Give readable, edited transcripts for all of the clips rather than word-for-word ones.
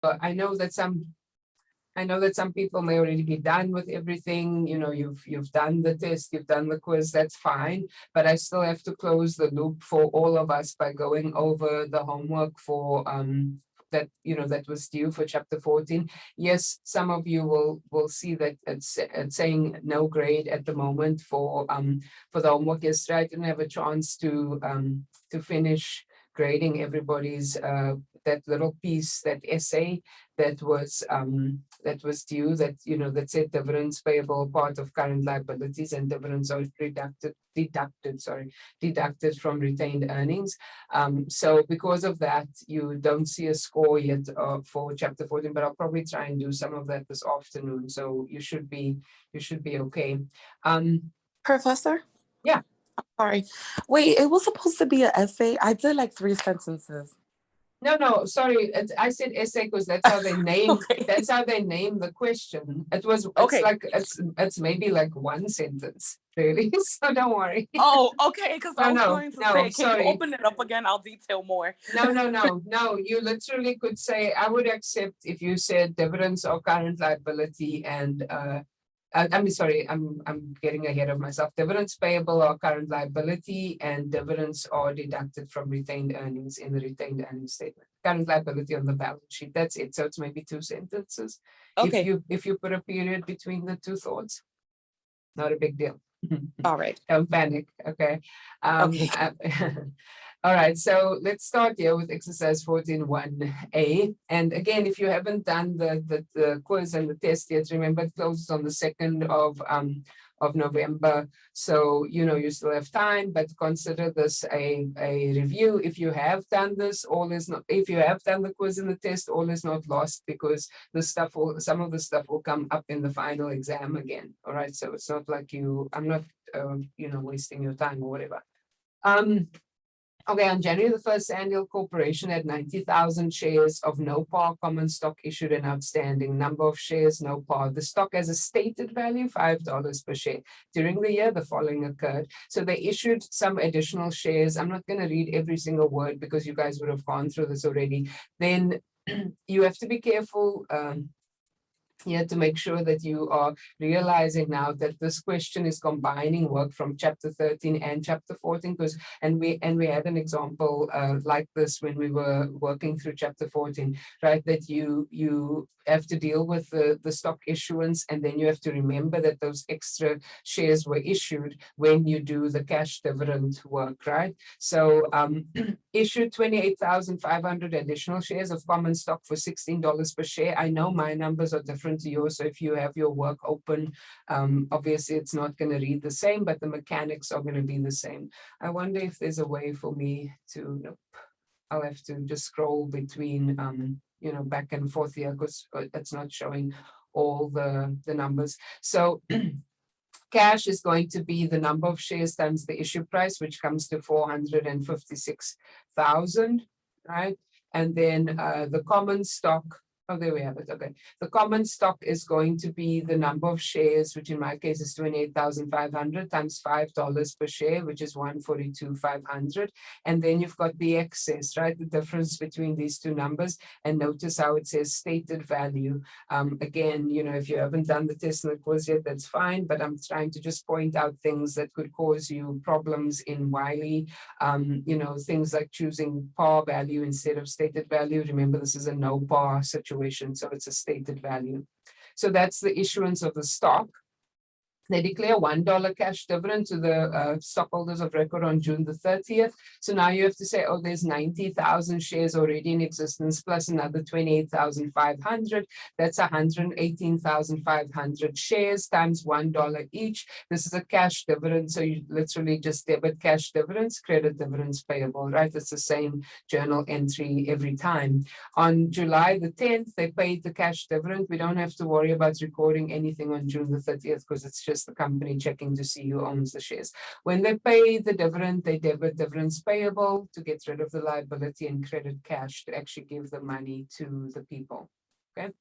I know that some people may already be done with everything. You've done the test, you've done the quiz, that's fine. But I still have to close the loop for all of us by going over the homework for that was due for chapter 14. Yes, some of you will see that it's saying no grade at the moment for the homework. Yesterday I didn't have a chance to finish grading everybody's that little piece, that essay that was due, that said dividends payable part of current liabilities and dividends are deducted from retained earnings. So because of that, you don't see a score yet for chapter 14, but I'll probably try and do some of that this afternoon. So you should be okay. Professor? Yeah. Sorry. Wait, it was supposed to be an essay. I did like 3 sentences. No, sorry. I said essay because that's how they name. Okay. That's how they name the question. It's Okay. like it's maybe like 1 sentence, really. So don't worry. Oh, okay. Because I was No, going to say, can sorry. you open it up again? I'll detail more. No. You literally could say, I would accept if you said dividends or current liability and I'm sorry, I'm getting ahead of myself. Dividends payable are current liability and dividends are deducted from retained earnings in the retained earnings statement. Current liability on the balance sheet. That's it. So it's maybe 2 sentences. Okay. If you put a period between the 2 thoughts, not a big deal. All right. Don't panic. Okay. Okay. All right, so let's start here with exercise 14.1a. And again, if you haven't done the quiz and the test yet, remember it closes on the 2nd of November. So, you still have time, but consider this a review. If you have done this, if you have done the quiz and the test, all is not lost because some of the stuff will come up in the final exam again. All right, so it's not like I'm not, wasting your time or whatever. Okay, on January the 1st, Annual Corporation had 90,000 shares of no par common stock issued and outstanding. Number of shares, no par. The stock has a stated value, $5 per share. During the year, the following occurred. So they issued some additional shares. I'm not going to read every single word because you guys would have gone through this already. Then you have to be careful here to make sure that you are realizing now that this question is combining work from chapter 13 and chapter 14 and we had an example like this when we were working through chapter 14, right? That you have to deal with the stock issuance, and then you have to remember that those extra shares were issued when you do the cash dividend work, right? So issued 28,500 additional shares of common stock for $16 per share. I know my numbers are different to yours, so if you have your work open, obviously it's not going to read the same, but the mechanics are going to be the same. I wonder if there's a way for me to, nope, I'll have to just scroll between back and forth here because it's not showing all the numbers. So cash is going to be the number of shares times the issue price, which comes to 456,000, right? And then the common stock, oh, there we have it. Okay. The common stock is going to be the number of shares, which in my case is 28,500 times $5 per share, which is 142,500. And then you've got the excess, right? The difference between these two numbers. And notice how it says stated value. Again, if you haven't done the test and the quiz yet, that's fine. But I'm trying to just point out things that could cause you problems in Wiley. Things like choosing par value instead of stated value. Remember, this is a no par situation, so it's a stated value. So that's the issuance of the stock. They declare $1 cash dividend to the stockholders of record on June the 30th. So now you have to say, oh, there's 90,000 shares already in existence, plus another 28,500. That's 118,500 shares times $1 each. This is a cash dividend. So you literally just debit cash dividends, credit dividends payable, right? It's the same journal entry every time. On July the 10th, they paid the cash dividend. We don't have to worry about recording anything on June the 30th because it's just the company checking to see who owns the shares. When they pay the dividend, they debit dividends payable to get rid of the liability and credit cash to actually give the money to the people. Okay.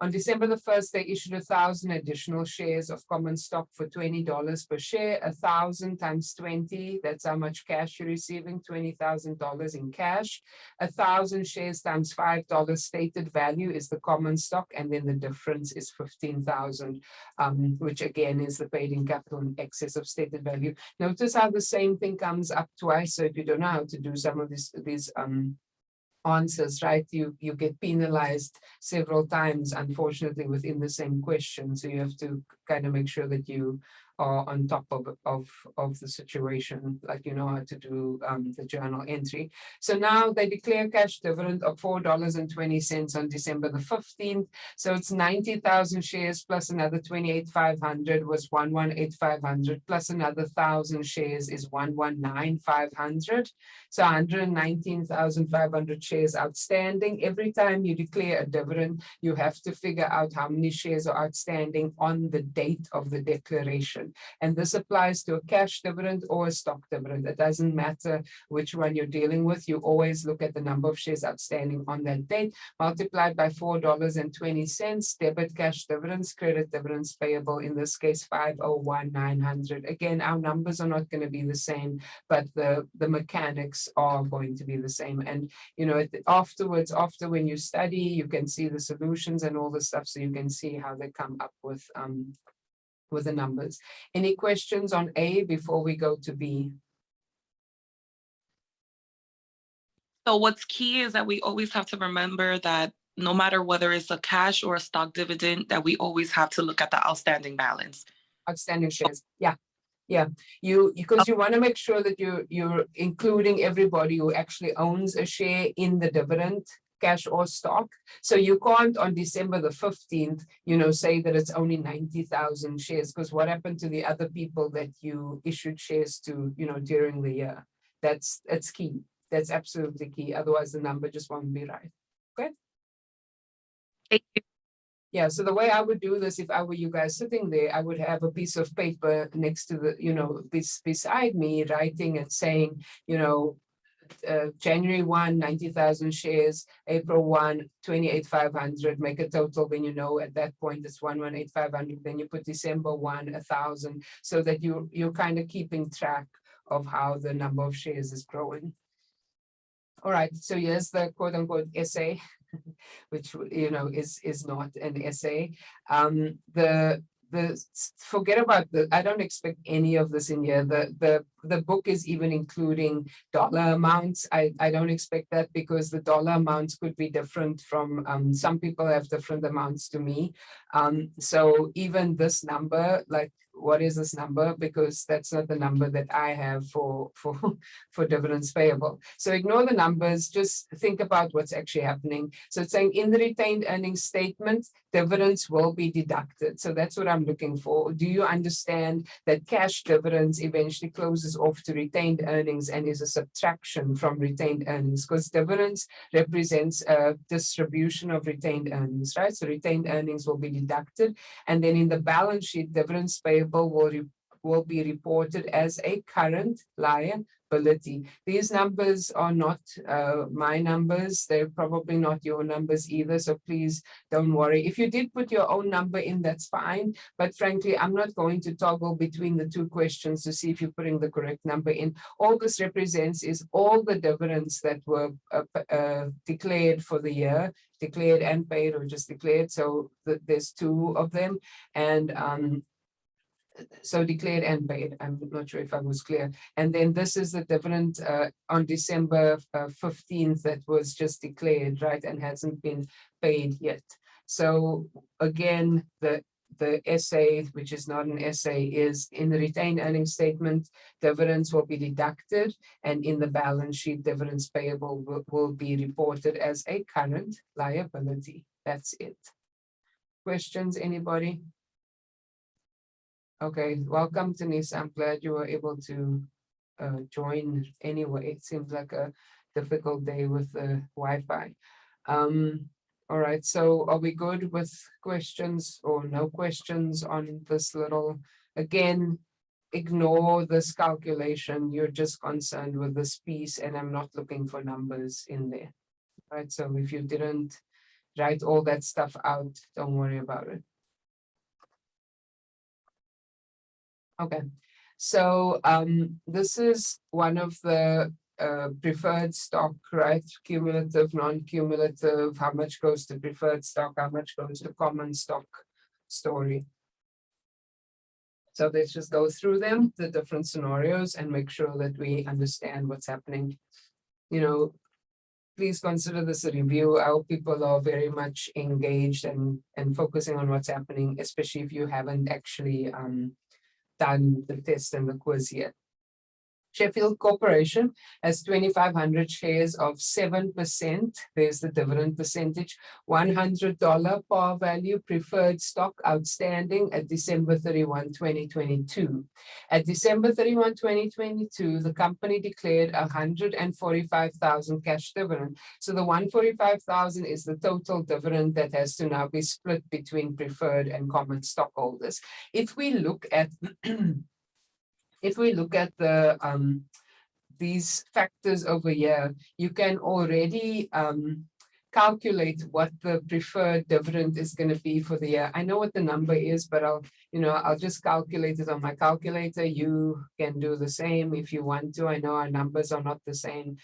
On December the 1st, they issued 1,000 additional shares of common stock for $20 per share. 1,000 times 20, that's how much cash you're receiving, $20,000 in cash. 1,000 shares times $5 stated value is the common stock, and then the difference is 15,000, which again is the paid-in capital in excess of stated value. Notice how the same thing comes up twice. So if you don't know how to do some of these answers, right, you get penalized several times, unfortunately, within the same question. So you have to kind of make sure that you are on top of the situation, like you know how to do the journal entry. So now they declare cash dividend of $4.20 on December the 15th. So it's 90,000 shares plus another 28,500 was 118,500 plus another 1,000 shares is 119,500. So 119,500 shares outstanding. Every time you declare a dividend, you have to figure out how many shares are outstanding on the date of the declaration. And this applies to a cash dividend or a stock dividend. It doesn't matter which one you're dealing with. You always look at the number of shares outstanding on that date, multiplied by $4.20, debit cash dividends, credit dividends payable, in this case, 501,900. Again, our numbers are not going to be the same, but the mechanics are going to be the same. And, you know, afterwards, after when you study, you can see the solutions and all the stuff, so you can see how they come up with the numbers. Any questions on A before we go to B? So what's key is that we always have to remember that no matter whether it's a cash or a stock dividend, that we always have to look at the outstanding balance. Outstanding shares. Yeah. Yeah, because you want to make sure that you're including everybody who actually owns a share in the dividend, cash or stock. So you can't on December the 15th, you know, say that it's only 90,000 shares, because what happened to the other people that you issued shares to, you know, during the year? That's key. That's absolutely key. Otherwise, the number just won't be right. Okay. Thank you. Yeah, so the way I would do this, if I were you guys sitting there, I would have a piece of paper next to the, you know, beside me, writing and saying, you know, January 1, 90,000 shares, April 1, 28,500, make a total. When you know at that point it's 118,500, then you put December 1, 1,000, so that you're kind of keeping track of how the number of shares is growing. All right, so here's the quote unquote essay, which, you know, is not an essay. Forget about I don't expect any of this in here. The book is even including dollar amounts. I don't expect that, because the dollar amounts could be different from, some people have different amounts to me. So even this number, like, what is this number? Because that's not the number that I have for dividends payable. So ignore the numbers, just think about what's actually happening. So it's saying in the retained earnings statement, dividends will be deducted. So that's what I'm looking for. Do you understand that cash dividends eventually closes off to retained earnings and is a subtraction from retained earnings? Because dividends represents a distribution of retained earnings, right? So retained earnings will be deducted, and then in the balance sheet, dividends payable will be reported as a current liability. These numbers are not my numbers. They're probably not your numbers either. So please don't worry. If you did put your own number in, that's fine. But frankly, I'm not going to toggle between the two questions to see if you're putting the correct number in. All this represents is all the dividends that were declared for the year, declared and paid, or just declared. So there's two of them. And so declared and paid. I'm not sure if I was clear. And then this is the dividend on December 15th that was just declared, right, and hasn't been paid yet. So again, the essay, which is not an essay, is in the retained earnings statement, dividends will be deducted, and in the balance sheet, dividends payable will be reported as a current liability. That's it. Questions, anybody? Okay, welcome, Denise. I'm glad you were able to join anyway. It seems like a difficult day with the Wi-Fi. All right, so are we good with questions or no questions on this little? Again, ignore this calculation. You're just concerned with this piece, and I'm not looking for numbers in there. Right, so if you didn't write all that stuff out. Don't worry about it. Okay, so this is one of the preferred stock, right? Cumulative, non-cumulative, how much goes to preferred stock, how much goes to common stock story. So let's just go through them, the different scenarios, and make sure that we understand what's happening. You know, please consider this a review. I hope people are very much engaged and focusing on what's happening, especially if you haven't actually done the test and the quiz yet. Sheffield Corporation has 2,500 shares of 7%. There's the dividend percentage. $100 par value preferred stock outstanding at December 31, 2022. At December 31, 2022, the company declared 145,000 cash dividend. So the 145,000 is the total dividend that has to now be split between preferred and common stockholders. If we look at the these factors over here, you can already calculate what the preferred dividend is going to be for the year. I know what the number is, but I'll just calculate it on my calculator. You can do the same if you want to. I know our numbers are not the same.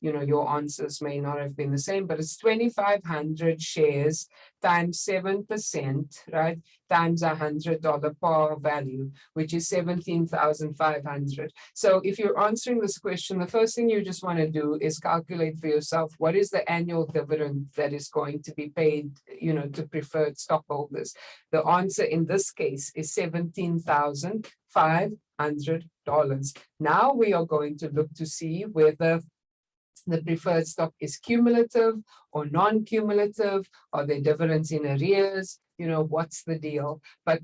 Your answers may not have been the same, but it's 2,500 shares times 7%, right? Times $100 par value, which is 17,500. So if you're answering this question, the first thing you just want to do is calculate for yourself, what is the annual dividend that is going to be paid, to preferred stockholders? The answer in this case is $17,500. Now we are going to look to see whether the preferred stock is cumulative or non-cumulative, or the dividends in arrears, what's the deal? But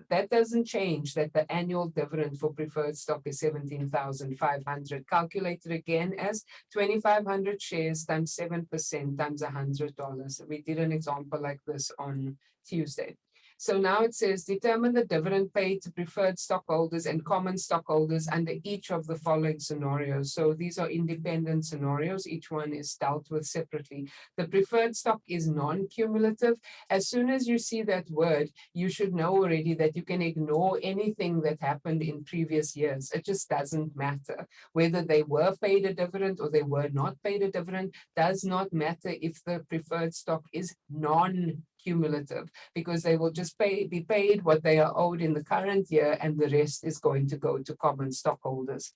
that doesn't change that the annual dividend for preferred stock is 17,500, calculated again as 2,500 shares times 7% times $100. We did an example like this on Tuesday. So now it says, determine the dividend paid to preferred stockholders and common stockholders under each of the following scenarios. So these are independent scenarios. Each one is dealt with separately. The preferred stock is non-cumulative. As soon as you see that word, you should know already that you can ignore anything that happened in previous years. It just doesn't matter. Whether they were paid a dividend or they were not paid a dividend does not matter if the preferred stock is non-cumulative, because they will just be paid what they are owed in the current year, and the rest is going to go to common stockholders.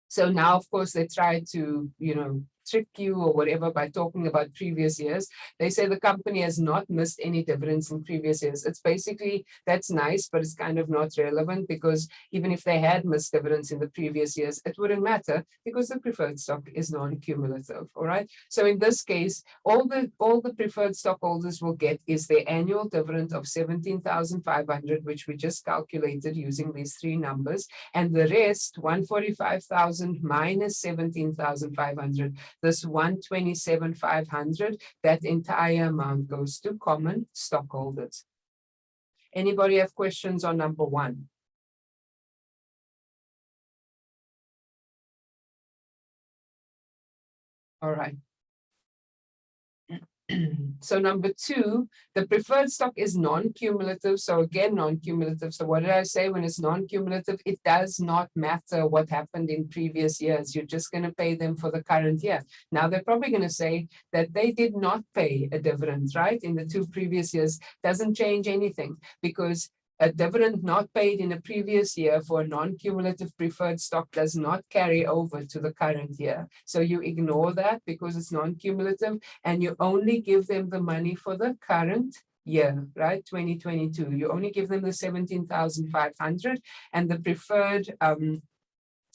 So now, of course, they try to, trick you or whatever by talking about previous years. They say the company has not missed any dividends in previous years. It's basically, that's nice, but it's kind of not relevant, because even if they had missed dividends in the previous years, it wouldn't matter because the preferred stock is non-cumulative. All right. So in this case, all the preferred stockholders will get is their annual dividend of 17,500, which we just calculated using these three numbers, and the rest, 145,000 minus 17,500. This 127,500, that entire amount goes to common stockholders. Anybody have questions on number one? All right. So number two, the preferred stock is non-cumulative. So again, non-cumulative. So what did I say? When it's non-cumulative, it does not matter what happened in previous years. You're just going to pay them for the current year. Now they're probably going to say that they did not pay a dividend, right? In the two previous years, doesn't change anything, because a dividend not paid in a previous year for a non-cumulative preferred stock does not carry over to the current year. So you ignore that because it's non-cumulative, and you only give them the money for the current year, right? 2022. You only give them the 17,500, and the preferred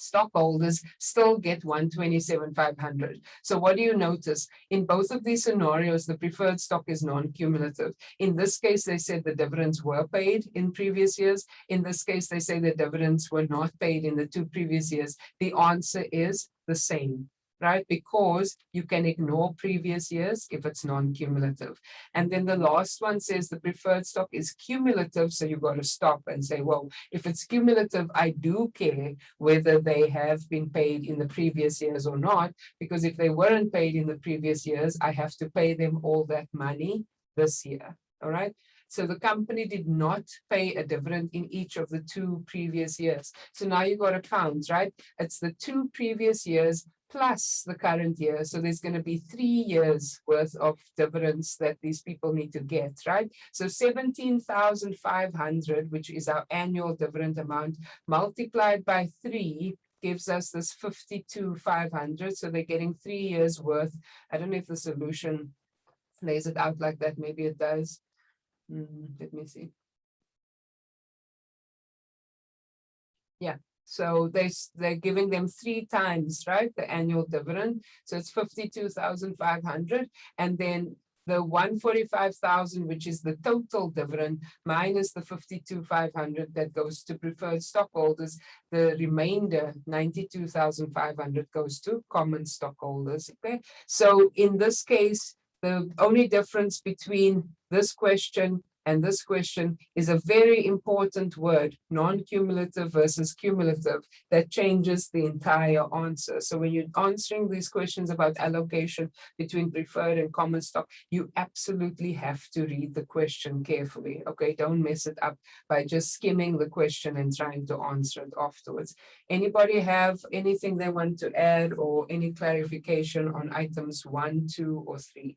stockholders still get 127,500. So what do you notice? In both of these scenarios, the preferred stock is non-cumulative. In this case, they said the dividends were paid in previous years. In this case, they say the dividends were not paid in the two previous years. The answer is the same. right? Because you can ignore previous years if it's non-cumulative. And then the last one says the preferred stock is cumulative. So you've got to stop and say, well, if it's cumulative, I do care whether they have been paid in the previous years or not, because if they weren't paid in the previous years, I have to pay them all that money this year. All right. So the company did not pay a dividend in each of the 2 previous years. So now you got to count, right? It's the 2 previous years plus the current year. So there's going to be 3 years worth of dividends that these people need to get, right? So 17,500, which is our annual dividend amount, multiplied by 3 gives us this 52,500. So they're getting 3 years worth. I don't know if the solution lays it out like that. Maybe it does. Let me see. Yeah. So they're giving them 3 times, right? The annual dividend. So it's 52,500. And then the 145,000, which is the total dividend, minus the 52,500 that goes to preferred stockholders. The remainder, 92,500, goes to common stockholders. Okay. So in this case, the only difference between this question and this question is a very important word, non-cumulative versus cumulative, that changes the entire answer. So when you're answering these questions about allocation between preferred and common stock, you absolutely have to read the question carefully. Okay, don't mess it up by just skimming the question and trying to answer it afterwards. Anybody have anything they want to add or any clarification on items 1, 2, or 3?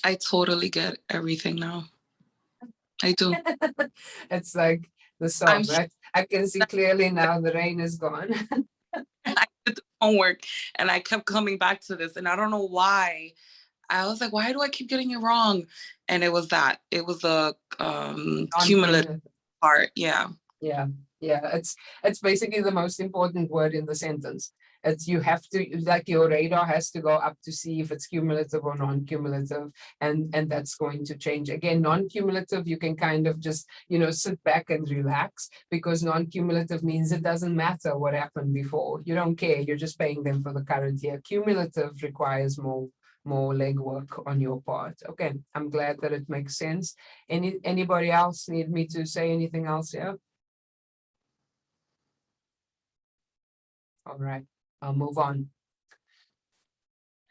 I totally get everything now. I do. It's like the song, right? I can see clearly now the rain is gone. I did the homework and I kept coming back to this, and I don't know why. I was like, why do I keep getting it wrong? And it was that. It was the cumulative part. Yeah. Yeah. It's basically the most important word in the sentence. It's you have to, like, your radar has to go up to see if it's cumulative or non-cumulative, and that's going to change. Again, non-cumulative, you can kind of just, sit back and relax, because non-cumulative means it doesn't matter what happened before. You don't care, you're just paying them for the current year. Cumulative requires more legwork on your part. Okay, I'm glad that it makes sense. Anybody else need me to say anything else here? All right, I'll move on.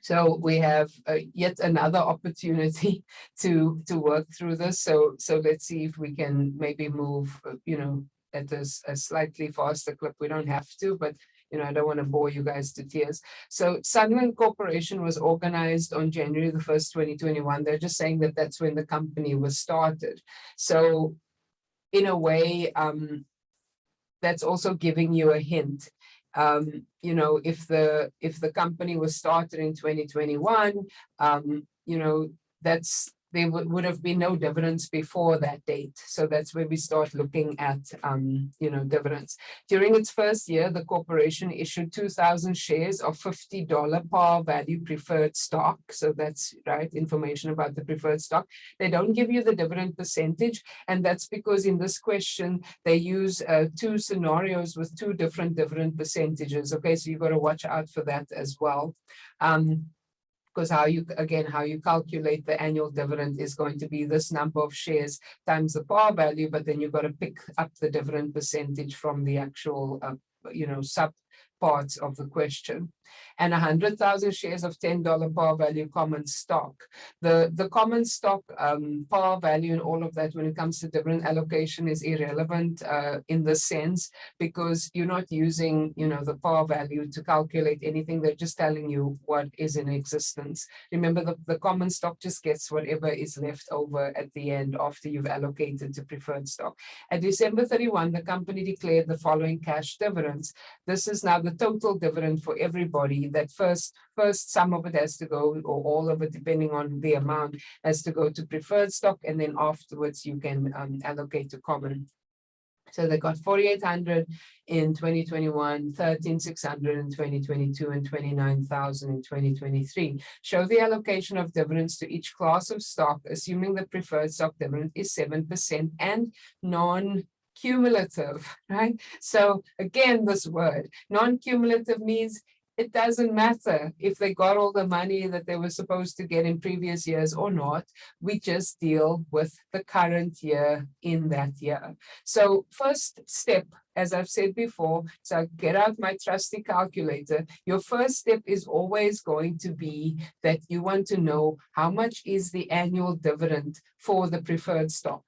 So we have yet another opportunity to work through this. So let's see if we can maybe move, at a slightly faster clip. We don't have to, but I don't want to bore you guys to tears. So Sunland Corporation was organized on January the 1st, 2021. They're just saying that that's when the company was started. So in a way, that's also giving you a hint. If the company was started in 2021, there would have been no dividends before that date. So that's where we start looking at, dividends. During its first year, the corporation issued 2,000 shares of $50 par value preferred stock. So that's right, information about the preferred stock. They don't give you the dividend percentage. And that's because in this question, they use 2 scenarios with 2 different dividend percentages. Okay, so you've got to watch out for that as well. Because how you calculate the annual dividend is going to be this number of shares times the par value, but then you've got to pick up the dividend percentage from the actual, sub parts of the question. And 100,000 shares of $10 par value common stock. The common stock par value and all of that, when it comes to dividend allocation, is irrelevant in this sense, because you're not using, the par value to calculate anything. They're just telling you what is in existence. Remember, the common stock just gets whatever is left over at the end after you've allocated to preferred stock. At December 31, the company declared the following cash dividends. This is now the total dividend for everybody. That first some of it has to go, or all of it, depending on the amount, has to go to preferred stock, and then afterwards you can allocate to common. So they got 4,800 in 2021, 13,600 in 2022, and 29,000 in 2023. Show the allocation of dividends to each class of stock, assuming the preferred stock dividend is 7% and non cumulative, right? So again, this word, non-cumulative means it doesn't matter if they got all the money that they were supposed to get in previous years or not. We just deal with the current year in that year. So first step, as I've said before, so I get out my trusty calculator. Your first step is always going to be that you want to know how much is the annual dividend for the preferred stock.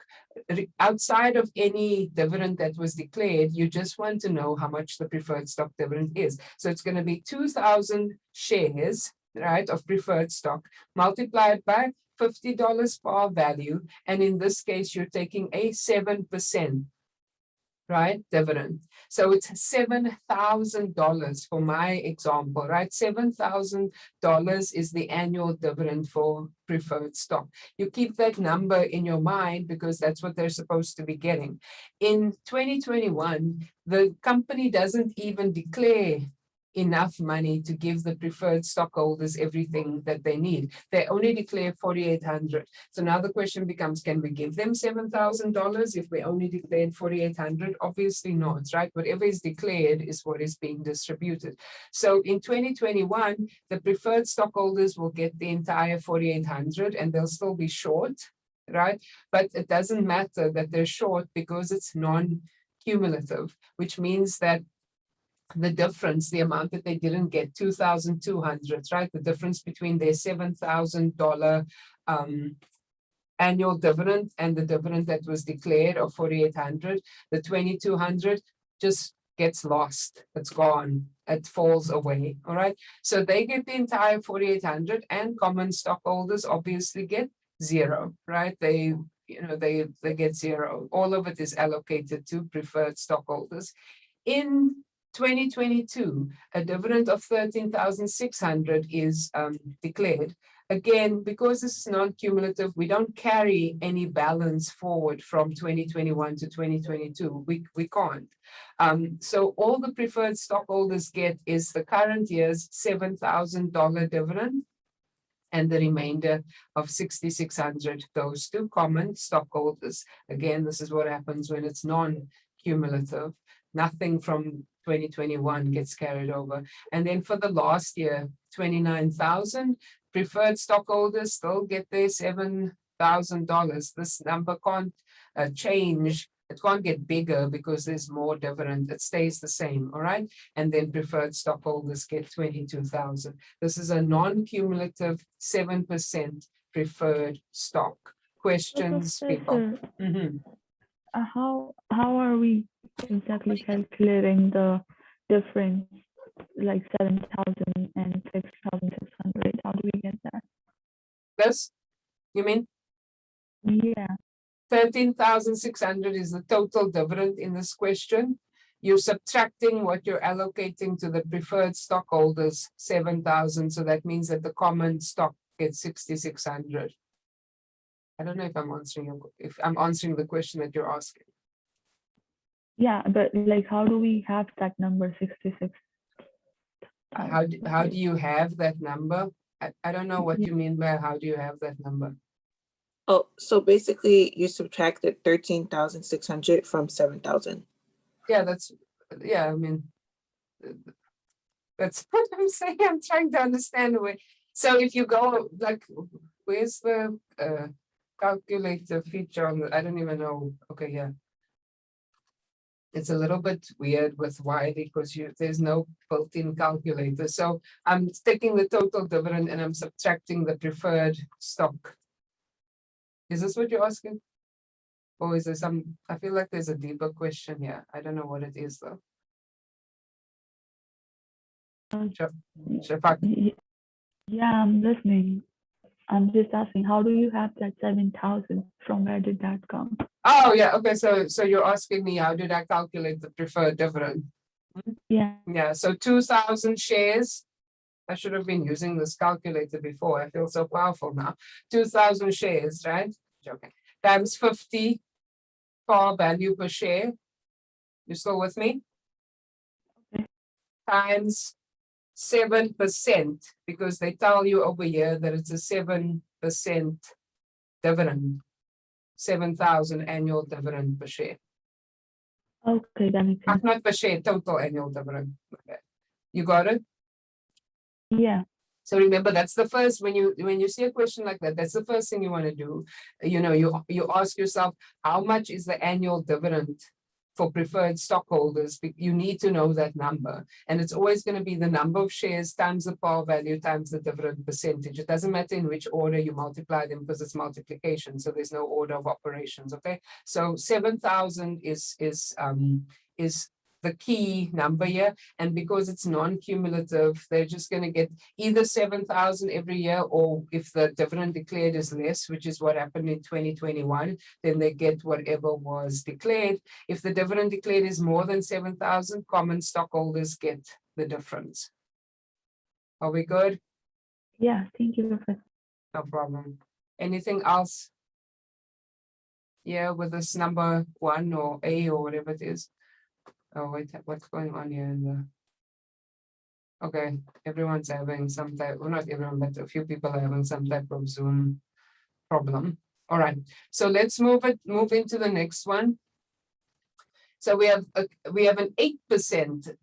Outside of any dividend that was declared, you just want to know how much the preferred stock dividend is. So it's going to be 2,000 shares, right, of preferred stock multiplied by $50 par value. And in this case, you're taking a 7%. Right, dividend. So it's $7,000 for my example, right? $7,000 is the annual dividend for preferred stock. You keep that number in your mind because that's what they're supposed to be getting. In 2021, the company doesn't even declare enough money to give the preferred stockholders everything that they need. They only declare 4,800. So now the question becomes, can we give them $7,000 if we only declared 4,800? Obviously not, right? Whatever is declared is what is being distributed. So in 2021, the preferred stockholders will get the entire 4,800 and they'll still be short, right? But it doesn't matter that they're short because it's non-cumulative, which means that the difference, the amount that they didn't get, 2,200, right? The difference between their $7,000 annual dividend and the dividend that was declared of 4,800, the 2,200 just gets lost. It's gone. It falls away. All right. So they get the entire 4,800 and common stockholders obviously get zero, right? They get zero. All of it is allocated to preferred stockholders. In 2022, a dividend of 13,600 is declared. Again, because this is non-cumulative, we don't carry any balance forward from 2021 to 2022. We can't. So all the preferred stockholders get is the current year's $7,000 dividend, and the remainder of 6,600 goes to common stockholders. Again, this is what happens when it's non-cumulative. Nothing from 2021 gets carried over. And then for the last year, 29,000, preferred stockholders still get their $7,000. This number can't change. It can't get bigger because there's more dividend. It stays the same, all right? And then preferred stockholders get 22,000. This is a non-cumulative 7% preferred stock. Questions, people? How are we exactly calculating the difference, like 7,000 and 6,600? How do we get that? This, you mean? Yeah. 13,600 is the total dividend in this question. You're subtracting what you're allocating to the preferred stockholders, 7,000. So that means that the common stock gets 6,600. I don't know if I'm answering the question that you're asking. Yeah, but like, how do we have that number 66? How do you have that number? I don't know what you mean by how do you have that number? Oh, so basically you subtracted 13,600 from 7,000. Yeah, I mean, that's what I'm saying. I'm trying to understand the way. So if you go, like, where's the calculator feature on the, I don't even know. Okay, yeah. It's a little bit weird with Wiley because there's no built-in calculator. So I'm taking the total dividend and I'm subtracting the preferred stock. Is this what you're asking? Or is there I feel like there's a deeper question here. I don't know what it is though. Yeah, I'm listening. I'm just asking, how do you have that 7,000? From where did that come? Oh yeah, okay. So you're asking me how did I calculate the preferred dividend? Yeah. Yeah, so 2,000 shares. I should have been using this calculator before. I feel so powerful now. 2,000 shares, right? Okay. Times 50 par value per share. You still with me? Okay. Times 7%, because they tell you over here that it's a 7% dividend, 7,000 annual dividend per share. Okay, that makes sense. Not per share, total annual dividend. Okay. You got it? Yeah. So remember, that's the first, when you see a question like that, that's the first thing you want to do. You ask yourself, how much is the annual dividend for preferred stockholders? You need to know that number. And it's always going to be the number of shares times the par value times the dividend percentage. It doesn't matter in which order you multiply them, because it's multiplication. So there's no order of operations. Okay. So 7,000 is the key number here. And because it's non-cumulative, they're just going to get either 7,000 every year, or if the dividend declared is less, which is what happened in 2021, then they get whatever was declared. If the dividend declared is more than 7,000, common stockholders get the difference. Are we good? Yeah, thank you, Professor. No problem. Anything else? Yeah, with this number 1 or A or whatever it is. Oh, wait, what's going on here in the... Okay, everyone's having some type, well, not everyone, but a few people are having some type of Zoom problem. All right, so let's move into the next one. So we have an 8%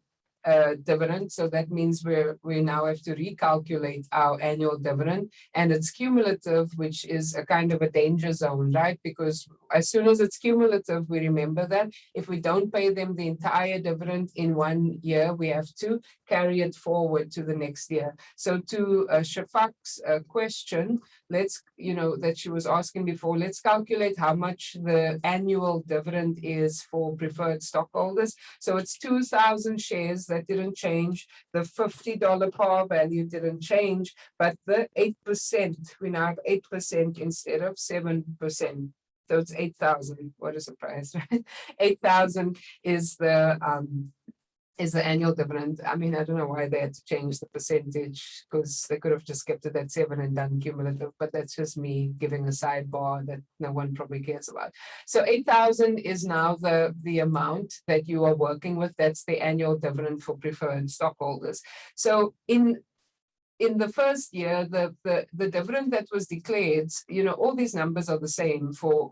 dividend. So that means we now have to recalculate our annual dividend, and it's cumulative, which is a kind of a danger zone, right? Because as soon as it's cumulative, we remember that if we don't pay them the entire dividend in 1 year, we have to carry it forward to the next year. So to Shafak's question, that she was asking before, let's calculate how much the annual dividend is for preferred stockholders. So it's 2,000 shares. That didn't change. The $50 par value didn't change, but the 8%, we now have 8% instead of 7%. So it's 8,000. What a surprise, right? 8,000 is the annual dividend. I mean, I don't know why they had to change the percentage, because they could have just kept it at 7 and done cumulative, but that's just me giving a sidebar that no one probably cares about. So 8,000 is now the amount that you are working with. That's the annual dividend for preferred stockholders. So in the first year, the dividend that was declared, all these numbers are the same for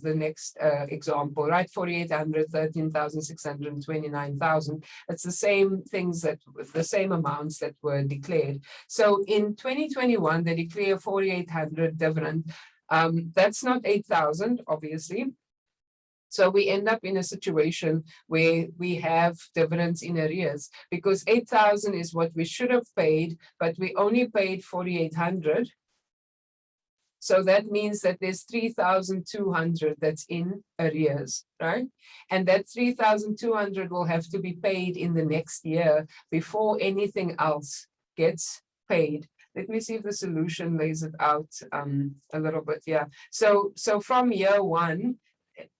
the next example, right? 4,800, 13,600, and 29,000. It's the same things, the same amounts that were declared. So in 2021, they declare 4,800 dividend. That's not 8,000, obviously. So we end up in a situation where we have dividends in arrears, because 8,000 is what we should have paid, but we only paid 4,800. So that means that there's 3,200 that's in arrears, right? And that 3,200 will have to be paid in the next year before anything else gets paid. Let me see if the solution lays it out a little bit. Yeah. So from year 1,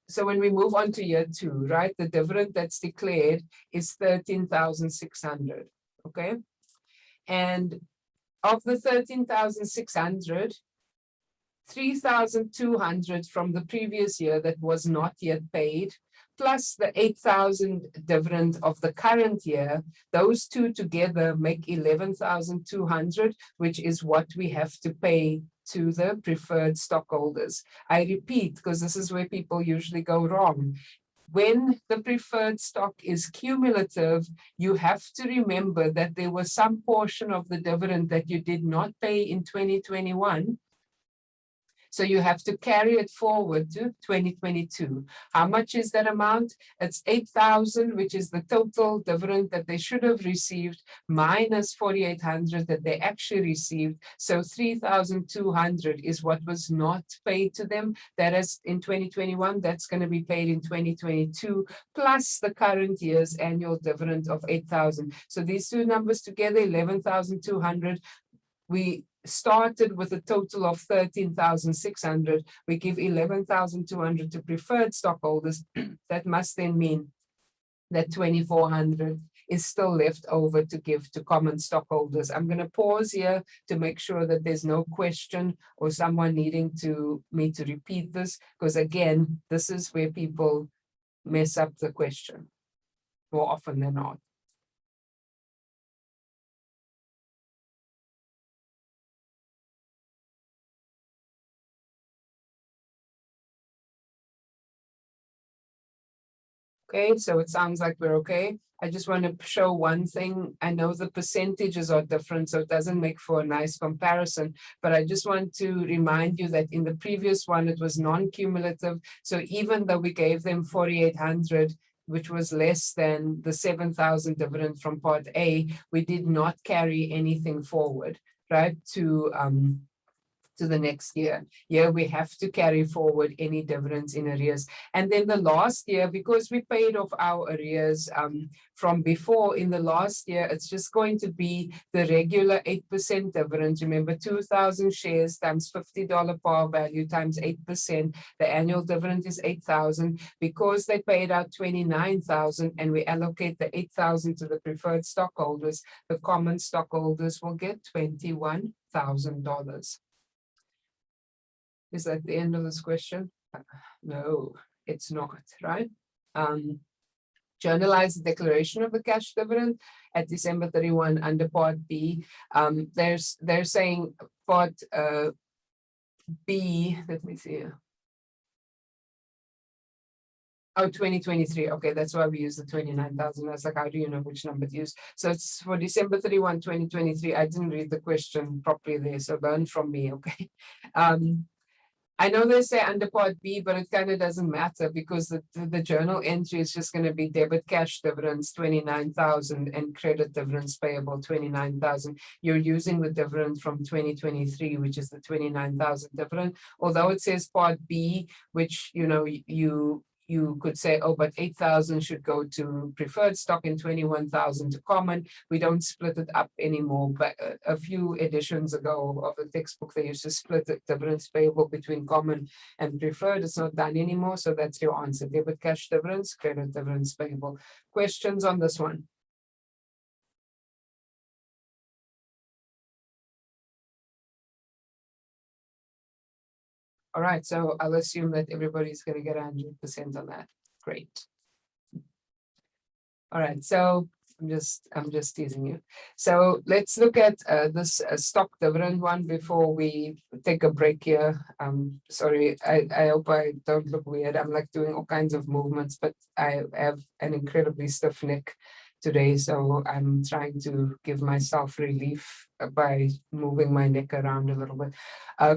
so when we move on to year 2, right, the dividend that's declared is 13,600, okay? And of the 13,600, 3,200 from the previous year that was not yet paid, plus the 8,000 dividend of the current year, those two together make 11,200, which is what we have to pay to the preferred stockholders. I repeat, because this is where people usually go wrong. When the preferred stock is cumulative, you have to remember that there was some portion of the dividend that you did not pay in 2021. So you have to carry it forward to 2022. How much is that amount? It's 8,000, which is the total dividend that they should have received, minus 4,800 that they actually received. So 3,200 is what was not paid to them. That is in 2021, that's going to be paid in 2022, plus the current year's annual dividend of 8,000. So these two numbers together, 11,200. We started with a total of 13,600. We give 11,200 to preferred stockholders. That must then mean that 2,400 is still left over to give to common stockholders. I'm going to pause here to make sure that there's no question or someone needing me to repeat this, because again, this is where people mess up the question more often than not. Okay, so it sounds like we're okay. I just want to show one thing. I know the percentages are different, so it doesn't make for a nice comparison, but I just want to remind you that in the previous one, it was non-cumulative. So even though we gave them 4,800, which was less than the 7,000 dividend from part A, we did not carry anything forward, right, to the next year. Here we have to carry forward any dividends in arrears. And then the last year, because we paid off our arrears from before, in the last year, it's just going to be the regular 8% dividend. Remember, 2,000 shares times $50 par value times 8%. The annual dividend is 8,000. Because they paid out 29,000 and we allocate the 8,000 to the preferred stockholders, the common stockholders will get $21,000. Is that the end of this question? No, it's not, right? Journalize the declaration of the cash dividend at December 31 under Part B. They're saying Part B, let me see. Oh, 2023. Okay, that's why we use the 29,000. I was like, how do you know which number to use? So it's for December 31, 2023. I didn't read the question properly there, so learn from me, okay? I know they say under Part B, but it kind of doesn't matter because the journal entry is just going to be debit cash dividends 29,000 and credit dividends payable 29,000. You're using the dividend from 2023, which is the 29,000 dividend. Although it says Part B, which you could say, oh, but 8,000 should go to preferred stock and 21,000 to common. We don't split it up anymore. But a few editions ago of the textbook, they used to split the dividends payable between common and preferred. It's not done anymore. So that's your answer. Debit cash dividends, credit dividends payable. Questions on this one? All right, so I'll assume that everybody's going to get 100% on that. Great. All right, so I'm just teasing you. So let's look at this stock dividend one before we take a break here. Sorry, I hope I don't look weird. I'm like doing all kinds of movements, but I have an incredibly stiff neck today, so I'm trying to give myself relief by moving my neck around a little bit.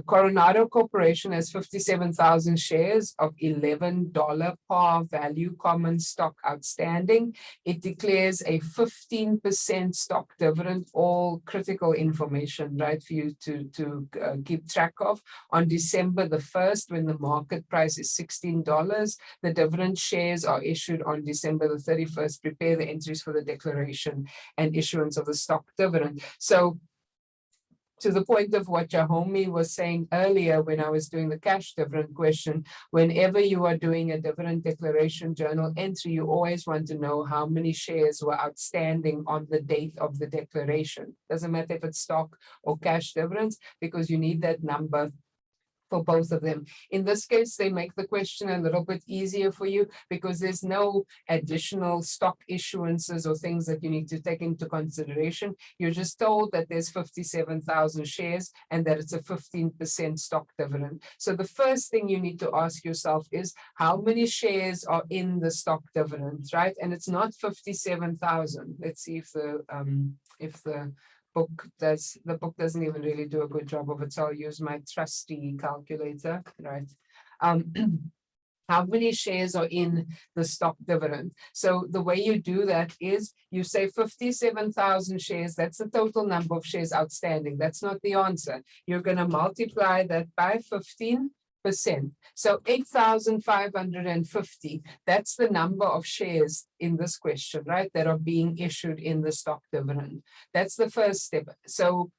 Coronado Corporation has 57,000 shares of $11 par value common stock outstanding. It declares a 15% stock dividend, all critical information, right, for you to keep track of. On December the 1st, when the market price is $16, the dividend shares are issued on December the 31st. Prepare the entries for the declaration and issuance of the stock dividend. So to the point of what Jahomi was saying earlier when I was doing the cash dividend question, whenever you are doing a dividend declaration journal entry, you always want to know how many shares were outstanding on the date of the declaration. Doesn't matter if it's stock or cash dividends, because you need that number for both of them. In this case, they make the question a little bit easier for you because there's no additional stock issuances or things that you need to take into consideration. You're just told that there's 57,000 shares and that it's a 15% stock dividend. So the first thing you need to ask yourself is how many shares are in the stock dividend, right? And it's not 57,000. Let's see if the book doesn't even really do a good job of it, so I'll use my trusty calculator, right? How many shares are in the stock dividend? So the way you do that is you say 57,000 shares, that's the total number of shares outstanding. That's not the answer. You're going to multiply that by 15%. So 8,550, that's the number of shares in this question, right, that are being issued in the stock dividend. That's the first step. So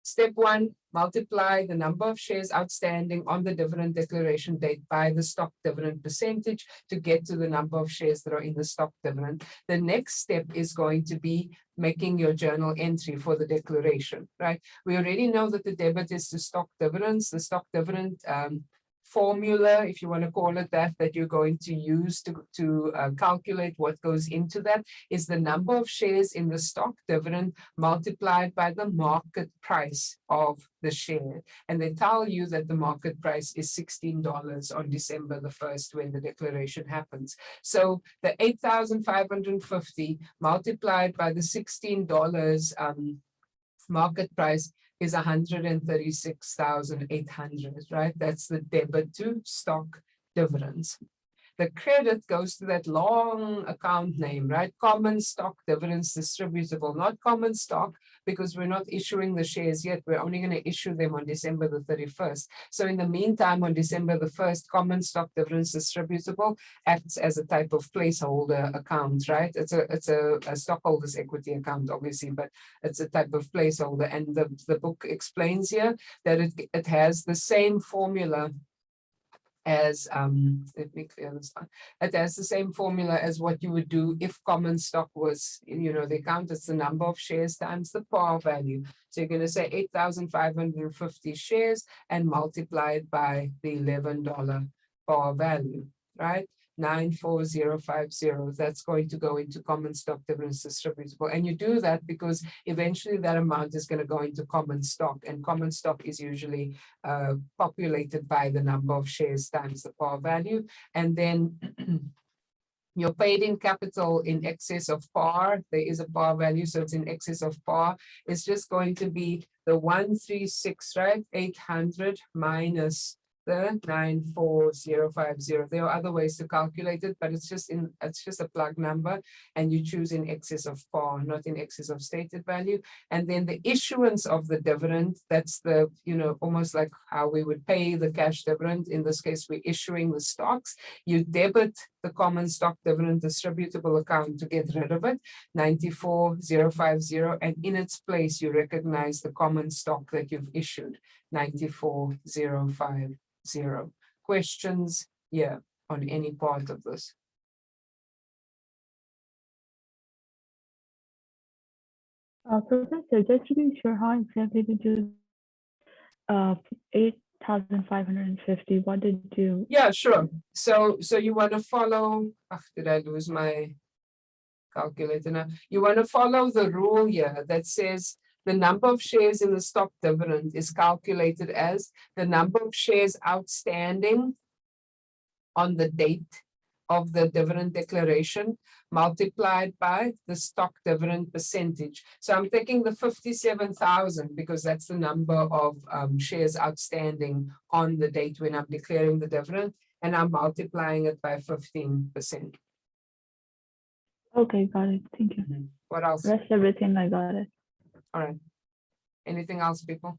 step one, multiply the number of shares outstanding on the dividend declaration date by the stock dividend percentage to get to the number of shares that are in the stock dividend. The next step is going to be making your journal entry for the declaration, right? We already know that the debit is to stock dividends. The stock dividend formula, if you want to call it that, that you're going to use to calculate what goes into that is the number of shares in the stock dividend multiplied by the market price of the share. And they tell you that the market price is $16 on December the 1st when the declaration happens. So the 8,550 multiplied by the $16 market price is 136,800, right? That's the debit to stock dividends. The credit goes to that long account name, right? Common stock dividends distributable, not common stock, because we're not issuing the shares yet. We're only going to issue them on December the 31st. So in the meantime, on December the 1st, common stock dividends distributable acts as a type of placeholder account, right? It's a stockholders equity account, obviously, but it's a type of placeholder. And the book explains here that it has the same formula as let me clear this one. It has the same formula as what you would do if common stock was, the account is the number of shares times the par value. So you're going to say 8,550 shares and multiply it by the $11 par value, right? 94050. That's going to go into common stock dividends distributable. And you do that because eventually that amount is going to go into common stock, and common stock is usually populated by the number of shares times the par value. And then your paid in capital in excess of par, there is a par value, so it's in excess of par. It's just going to be the 136, right? 800 minus the 94050. There are other ways to calculate it, but it's just a plug number, and you choose in excess of par, not in excess of stated value. And then the issuance of the dividend, that's the, almost like how we would pay the cash dividend. In this case, we're issuing the stocks. You debit the common stock dividend distributable account to get rid of it, 94050, and in its place, you recognize the common stock that you've issued, 94050. Questions here on any part of this? Professor, just to be sure, how exactly did you 8,550? What did you? Yeah, sure. So you want to follow? Did I lose my calculator now? You want to follow the rule here that says the number of shares in the stock dividend is calculated as the number of shares outstanding on the date of the dividend declaration multiplied by the stock dividend percentage. So I'm taking the 57,000 because that's the number of shares outstanding on the date when I'm declaring the dividend, and I'm multiplying it by 15%. Okay, got it. Thank you. What else? Rest everything, I got it. All right. Anything else, people?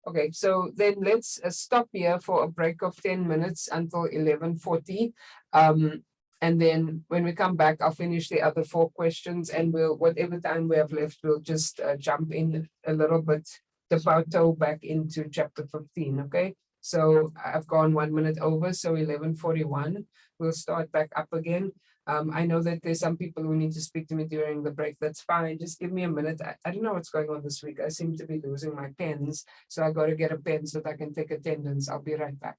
Okay, so then let's stop here for a break of 10 minutes until 11:40. And then when we come back, I'll finish the other 4 questions, and whatever time we have left, we'll just jump in a little bit, toe back into chapter 15, okay? So I've gone 1 minute over, so 11:41. We'll start back up again. I know that there's some people who need to speak to me during the break. That's fine. Just give me a minute. I don't know what's going on this week. I seem to be losing my pens. So I got to get a pen so that I can take attendance. I'll be right back.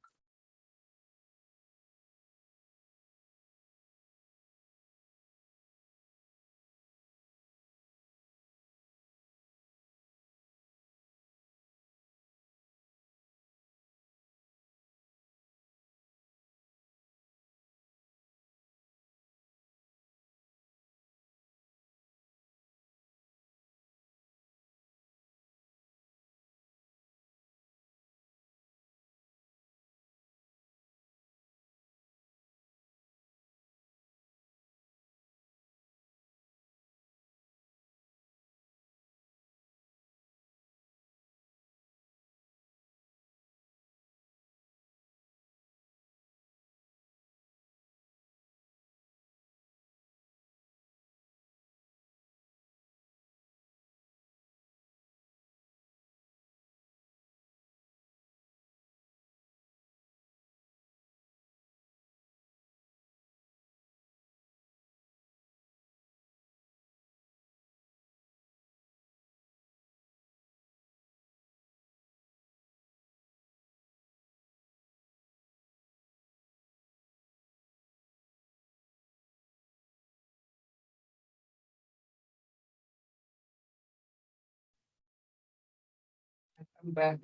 But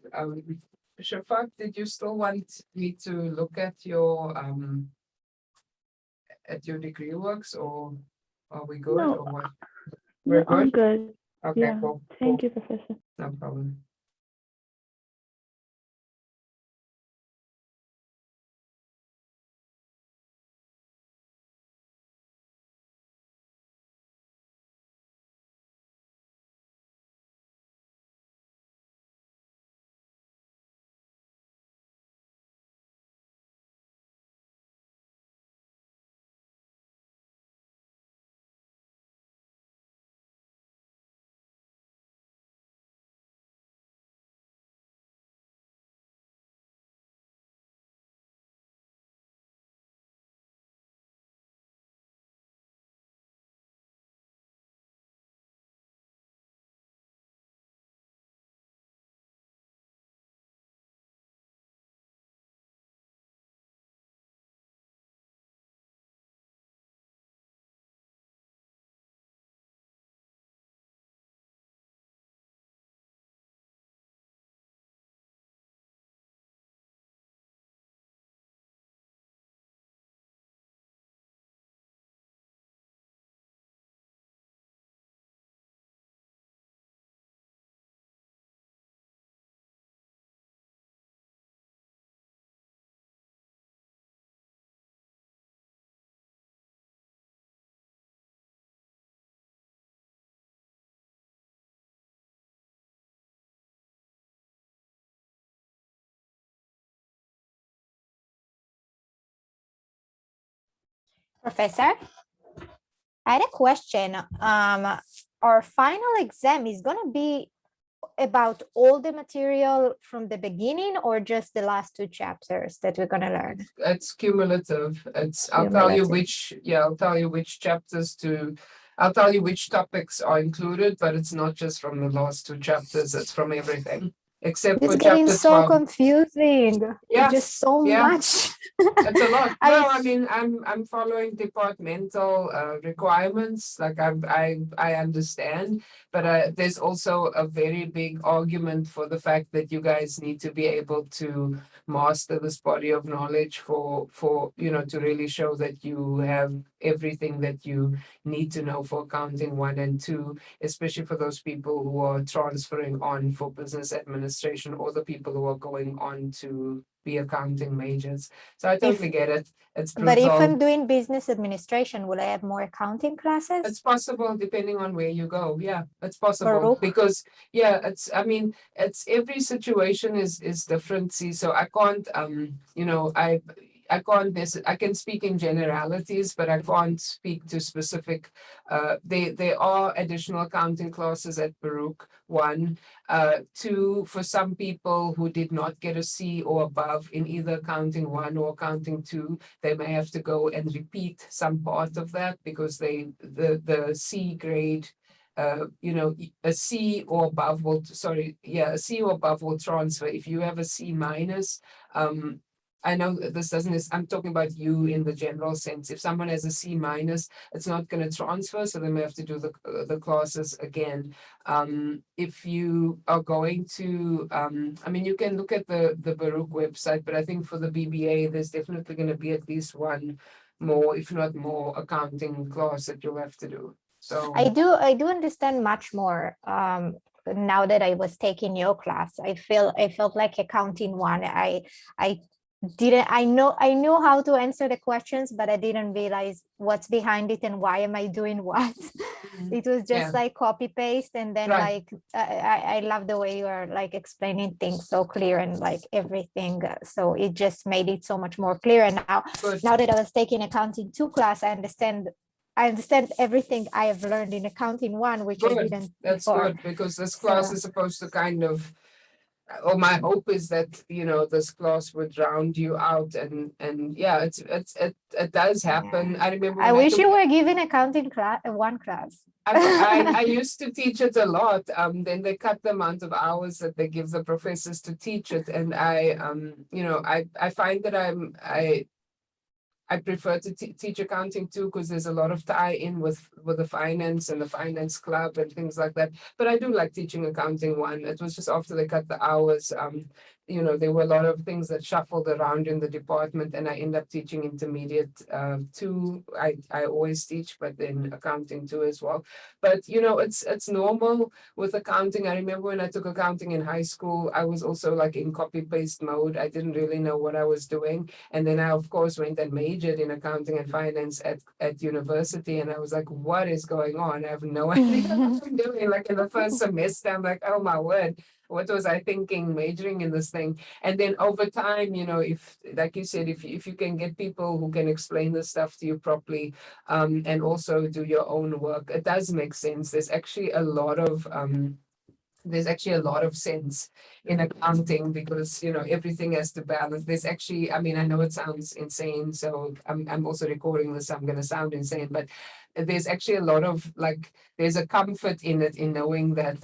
Shafak, did you still want me to look at your degree works, or are we good, No, or what? no, We're I'm good? good. Okay, Yeah. cool. Thank Cool. you, Professor. No problem. Professor, I had a question. Our final exam is going to be about all the material from the beginning or just the last two chapters that we're going to learn? It's cumulative. I'll tell you which chapters I'll tell you which topics are included, but it's not just from the last two chapters, it's from everything. Except It's for getting chapter so 12. confusing. Yeah, It's just so yeah. much. It's a lot. I- No, I mean I'm following departmental requirements. Like I understand, but there's also a very big argument for the fact that you guys need to be able to master this body of knowledge for to really show that you have everything that you need to know for accounting 1 and 2, especially for those people who are transferring on for business administration or the people who are going on to be accounting majors. So I totally get it. It's But if brutal. I'm doing business administration, will I have more accounting classes? It's possible depending on where you go. Yeah, it's possible Baruch? because I mean, it's every situation is different. See, so I can't I can speak in generalities, but I can't speak to specific. There are additional accounting classes at Baruch 1. 2, for some people who did not get a C or above in either accounting 1 or accounting 2, they may have to go and repeat some part of that because the C grade, a C or above a C or above will transfer. If you have a C minus, I know that this doesn't, I'm talking about you in the general sense. If someone has a C minus, it's not going to transfer, so they may have to do the classes again. If you are going to, I mean, you can look at the Baruch website, but I think for the BBA, there's definitely going to be at least one more, if not more, accounting class that you'll have to do. So I do understand much more now that I was taking your class. I felt like accounting 1. I know how to answer the questions, but I didn't realize what's behind it and why am I doing what. It was just like copy paste, and then Right. like I love the way you are like explaining things so clear and like everything. So it just made it so much more clear. And Good. now that I was taking accounting 2 class, I understand everything I have learned in accounting 1, which I Good. didn't That's before. good because this class So- is supposed to kind of, or my hope is that this class would round you out, and yeah, it does happen. I remember I when wish took, you were giving accounting class 1 class. I used to teach it a lot. Then they cut the amount of hours that they give the professors to teach it, and I find that I prefer to teach accounting too, because there's a lot of tie-in with the finance and the finance club and things like that. But I do like teaching accounting one. It was just after they cut the hours, you know, there were a lot of things that shuffled around in the department, and I end up teaching intermediate too. I always teach, but then accounting too as well. But you know, it's normal with accounting. I remember when I took accounting in high school, I was also like in copy paste mode. I didn't really know what I was doing. And then I, of course, went and majored in accounting and finance at university. And I was like, what is going on? I have no idea what I'm doing. Like in the first semester, I'm like, oh my word, what was I thinking majoring in this thing? And then over time, you know, if, like you said, if you can get people who can explain the stuff to you properly, and also do your own work, it does make sense. There's actually a lot of sense in accounting, because you know everything has to balance. There's actually, I mean, I know it sounds insane, so I'm also recording this, so I'm going to sound insane, but there's actually a lot of like, there's a comfort in it, in knowing that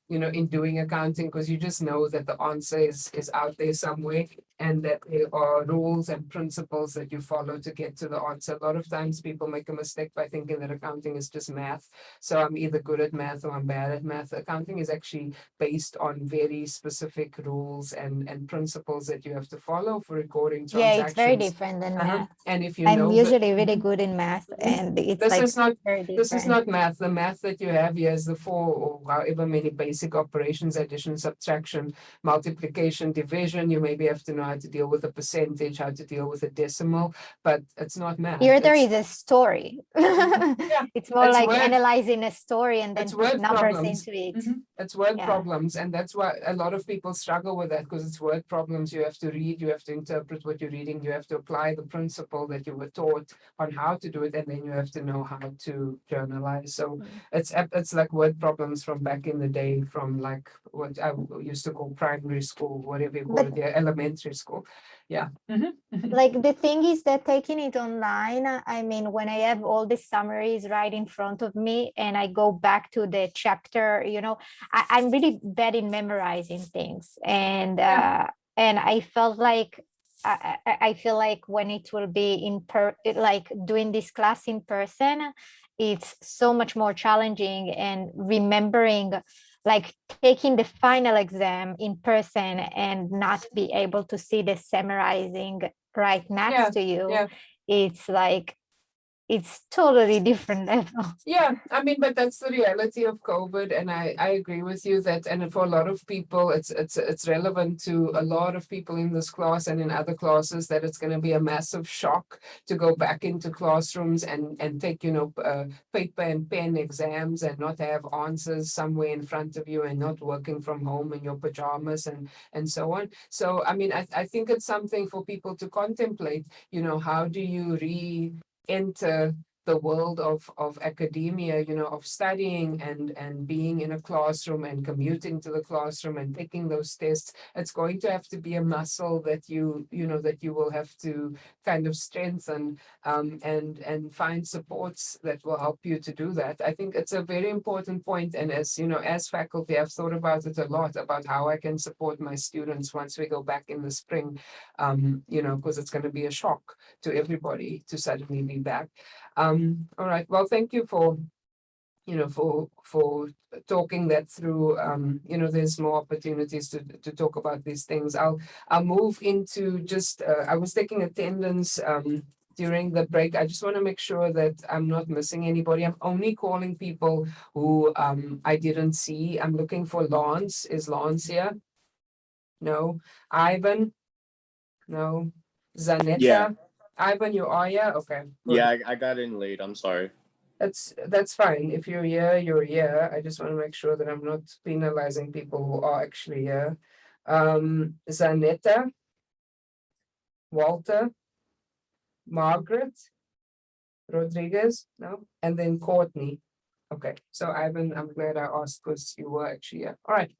you know, in doing accounting, because you just know that the answer is out there somewhere, and that there are rules and principles that you follow to get to the answer. A lot of times people make a mistake by thinking that accounting is just math. So I'm either good at math or I'm bad at math. Accounting is actually based on very specific rules and principles that you have to follow for recording Yeah, transactions. it's very different than math. And if you I'm know usually really Mhm. good in math, and it's This like is not very This is different. not math. The math that you have here is the 4 or however many basic operations: addition, subtraction, multiplication, division. You maybe have to know how to deal with a percentage, how to deal with a decimal, but it's not math. Here there It's- is a story. Yeah, It's more it's like word- analyzing a story and then it's put word numbers problems. into it. It's word Yeah. problems, and that's why a lot of people struggle with that, because it's word problems. You have to read, you have to interpret what you're reading, you have to apply the principle that you were taught on how to do it, and then you have to know how to journalize. So it's like word problems from back in the day, from like what I used to call primary school, whatever you call But- it, yeah, elementary school. Yeah. Like the thing is that taking it online, I mean, when I have all the summaries right in front of me and I go back to the chapter, you know, I'm really bad in memorizing things. And I felt like I feel like when it will be like doing this class in person, it's so much more challenging, and remembering, like taking the final exam in person and not be able to see the summarizing right next to you, yeah. it's like, it's totally different level. Yeah, I mean, but that's the reality of COVID, and I agree with you that, and for a lot of people, it's relevant to a lot of people in this class and in other classes, that it's going to be a massive shock to go back into classrooms and take, you know, paper and pen exams, and not have answers somewhere in front of you, and not working from home in your pajamas and so on. So, I mean, I think it's something for people to contemplate. You know, how do you enter the world of academia, you know, of studying and being in a classroom and commuting to the classroom and taking those tests. It's going to have to be a muscle that you know, that you will have to kind of strengthen, and find supports that will help you to do that. I think it's a very important point. And as you know, as faculty, I've thought about it a lot, about how I can support my students once we go back in the spring, you know, because it's going to be a shock to everybody to suddenly be back. All right. Well, thank you for, you know, for talking that through. You know, there's more opportunities to talk about these things. I'll move into just, I was taking attendance during the break. I just want to make sure that I'm not missing anybody. I'm only calling people who I didn't see. I'm looking for Lance. Is Lance here? No. Ivan? No. Zanetta? Yeah. Ivan, you are here? Okay. Good. Yeah, I got in late. I'm sorry. That's fine. If you're here, you're here. I just want to make sure that I'm not penalizing people who are actually here. Zanetta, Walter, Margaret, Rodriguez, no, and then Courtney. Okay, so Ivan, I'm glad I asked, because you were actually here. All right,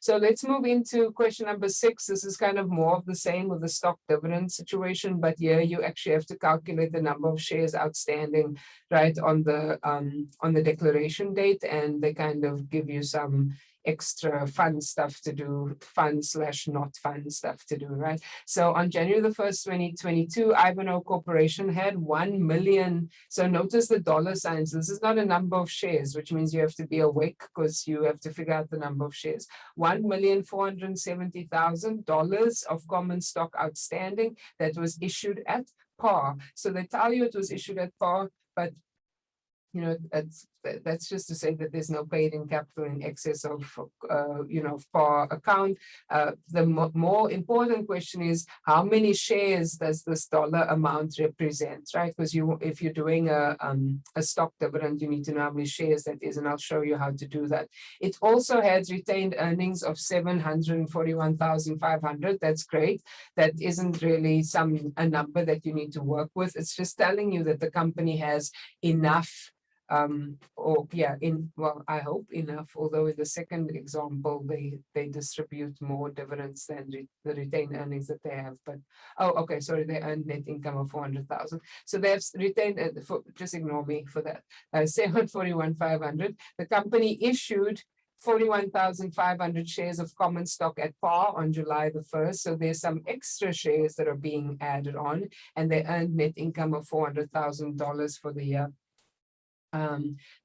so let's move into question number 6. This is kind of more of the same with the stock dividend situation, but here you actually have to calculate the number of shares outstanding, right, on the declaration date, and they kind of give you some extra fun stuff to do, fun/not fun stuff to do, right? So on January the 1st, 2022, Ivanhoe Corporation had 1 million. So notice the dollar signs. This is not a number of shares, which means you have to be awake because you have to figure out the number of shares. $1,470,000 of common stock outstanding that was issued at par. So they tell you it was issued at par, but that's just to say that there's no paid-in capital in excess of, par account. The more important question is how many shares does this dollar amount represent, right? Because if you're doing a stock dividend, you need to know how many shares that is, and I'll show you how to do that. It also has retained earnings of 741,500. That's great. That isn't really a number that you need to work with. It's just telling you that the company has enough. I hope enough, although in the second example, they distribute more dividends than the retained earnings that they have. But, they earn net income of 400,000. So they have retained, just ignore me for that, 741,500. The company issued 41,500 shares of common stock at par on July the 1st. So there's some extra shares that are being added on, and they earned net income of $400,000 for the year.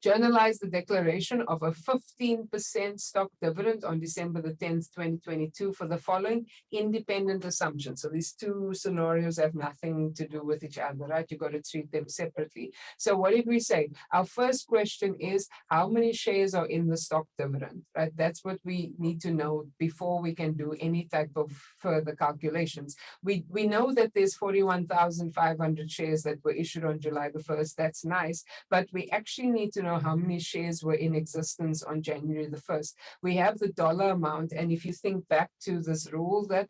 Journalize the declaration of a 15% stock dividend on December the 10th, 2022 for the following independent assumptions. So these two scenarios have nothing to do with each other, right? You've got to treat them separately. So what did we say? Our first question is how many shares are in the stock dividend, right? That's what we need to know before we can do any type of further calculations. We know that there's 41,500 shares that were issued on July the 1st. That's nice, but we actually need to know how many shares were in existence on January the 1st. We have the dollar amount, and if you think back to this rule that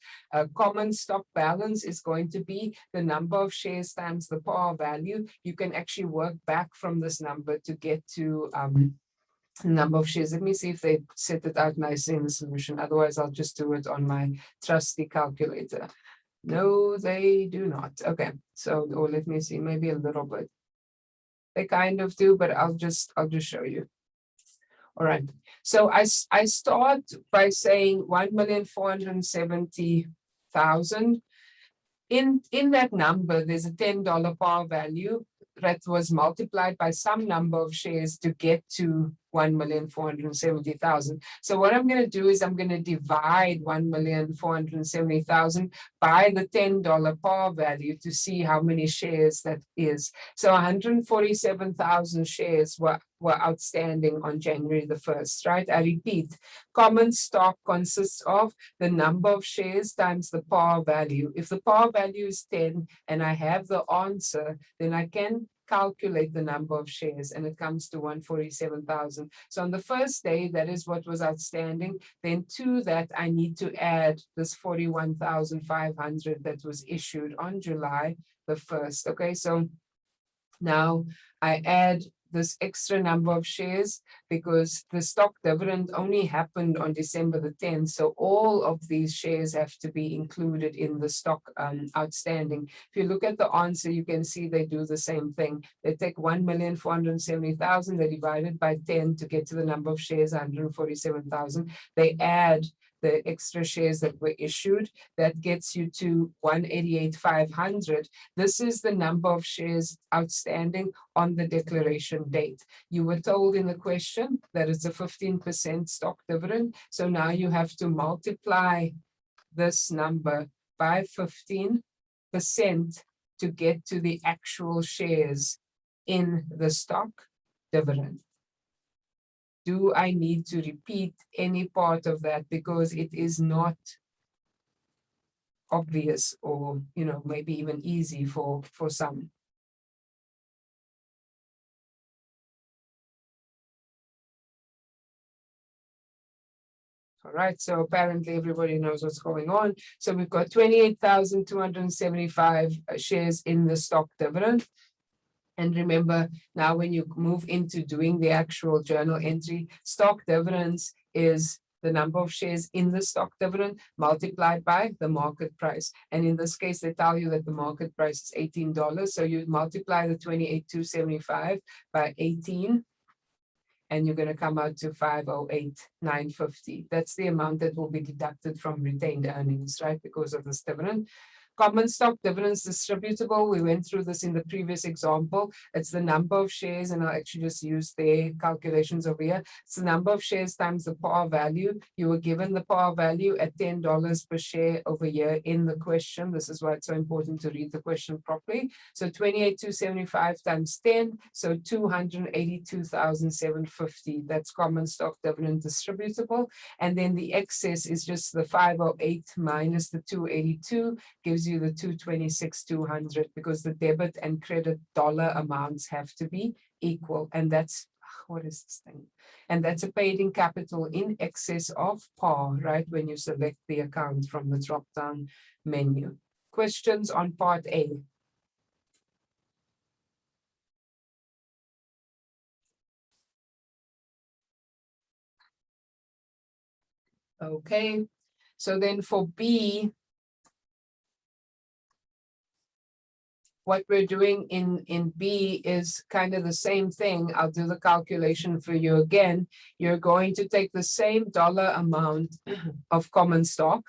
common stock balance is going to be the number of shares times the par value, you can actually work back from this number to get to number of shares. Let me see if they set it out nicely in the solution. Otherwise, I'll just do it on my trusty calculator. No, they do not. Okay, so, or let me see, maybe a little bit. They kind of do, but I'll just show you. All right. So I start by saying 1,470,000. In that number, there's a $10 par value that was multiplied by some number of shares to get to 1,470,000. So what I'm going to do is I'm going to divide 1,470,000 by the $10 par value to see how many shares that is. So 147,000 shares were outstanding on January the 1st, right? I repeat, common stock consists of the number of shares times the par value. If the par value is 10 and I have the answer, then I can calculate the number of shares and it comes to 147,000. So on the first day, that is what was outstanding. Then to that, I need to add this 41,500 that was issued on July the 1st. Okay, so now I add this extra number of shares because the stock dividend only happened on December the 10th. So all of these shares have to be included in the stock outstanding. If you look at the answer, you can see they do the same thing. They take 1,470,000, they divide it by 10 to get to the number of shares, 147,000. They add the extra shares that were issued, that gets you to 188,500. This is the number of shares outstanding on the declaration date. You were told in the question that it's a 15% stock dividend. So now you have to multiply this number by 15% to get to the actual shares in the stock dividend. Do I need to repeat any part of that because it is not obvious or, maybe even easy for some? All right, so apparently everybody knows what's going on. So we've got 28,275 shares in the stock dividend. And remember, now when you move into doing the actual journal entry, stock dividends is the number of shares in the stock dividend multiplied by the market price. And in this case, they tell you that the market price is $18. So you multiply the 28,275 by 18. and you're going to come out to 508,950. That's the amount that will be deducted from retained earnings, right? Because of this dividend. Common stock dividends distributable. We went through this in the previous example. It's the number of shares, and I'll actually just use their calculations over here. It's the number of shares times the par value. You were given the par value at $10 per share over here in the question. This is why it's so important to read the question properly. So 28,275 times 10, so 282,750. That's common stock dividend distributable. And then the excess is just the 508 minus the 282, gives you the 226,200, because the debit and credit dollar amounts have to be equal. And that's, what is this thing? And that's a paid in capital in excess of par, right? When you select the account from the drop-down menu. Questions on part A? Okay, so then for B, what we're doing in B is kind of the same thing. I'll do the calculation for you again. You're going to take the same dollar amount of common stock,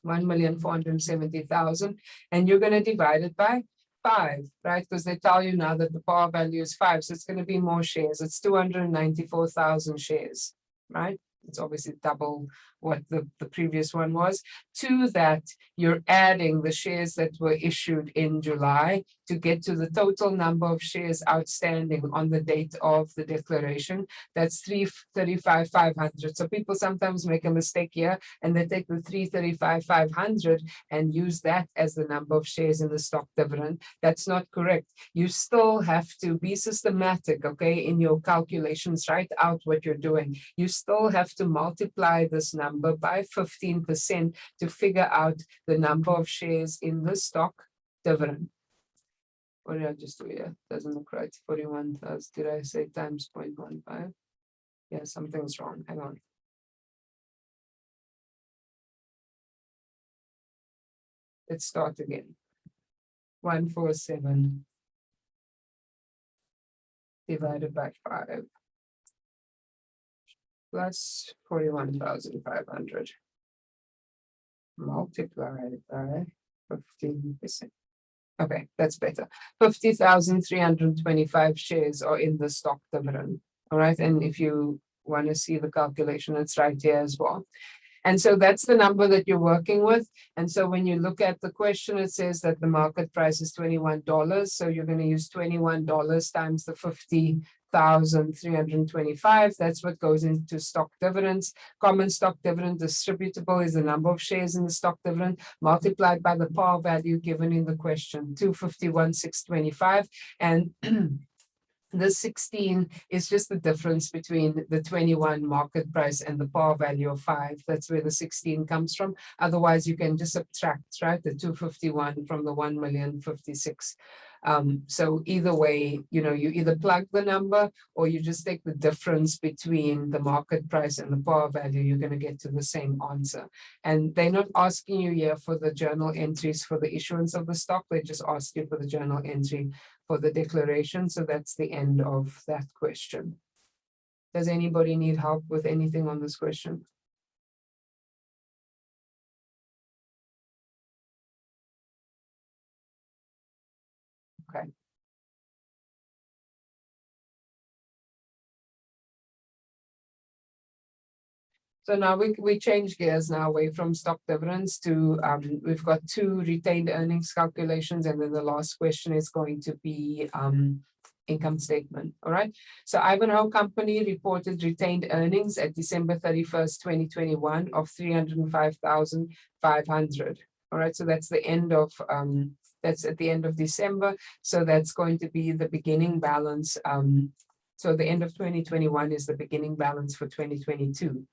1,470,000, and you're going to divide it by 5, right? Because they tell you now that the par value is 5, so it's going to be more shares. It's 294,000 shares, right? It's obviously double what the previous one was. To that, you're adding the shares that were issued in July to get to the total number of shares outstanding on the date of the declaration. That's 335,500. So people sometimes make a mistake here and they take the 335,500 and use that as the number of shares in the stock dividend. That's not correct. You still have to be systematic, okay, in your calculations. Write out what you're doing. You still have to multiply this number by 15% to figure out the number of shares in the stock dividend. What did I just do here? Doesn't look right. 41,000. Did I say times 0.15? Yeah, something's wrong. Hang on. Let's start again. 147 divided by 5 plus 41,500 multiplied by 15%. Okay, that's better. 50,325 shares are in the stock dividend. All right, and if you want to see the calculation, it's right here as well. And so that's the number that you're working with. And so when you look at the question, it says that the market price is $21. So you're going to use $21 times the 50,325. That's what goes into stock dividends. Common stock dividend distributable is the number of shares in the stock dividend multiplied by the par value given in the question, 251,625. And the 16 is just the difference between the 21 market price and the par value of 5. That's where the 16 comes from. Otherwise, you can just subtract, right, the 251 from the 1,056,000. So either way, you know, you either plug the number or you just take the difference between the market price and the par value. You're going to get to the same answer. And they're not asking you here for the journal entries for the issuance of the stock. They just ask you for the journal entry for the declaration. So that's the end of that question. Does anybody need help with anything on this question? Okay. So now we change gears now away from stock dividends to, we've got 2 retained earnings calculations, and then the last question is going to be income statement. All right. So Ivanhoe Company reported retained earnings at December 31st, 2021 of 305,500. All right. So that's the end of, that's at the end of December. So that's going to be the beginning balance. So the end of 2021 is the beginning balance for 2022.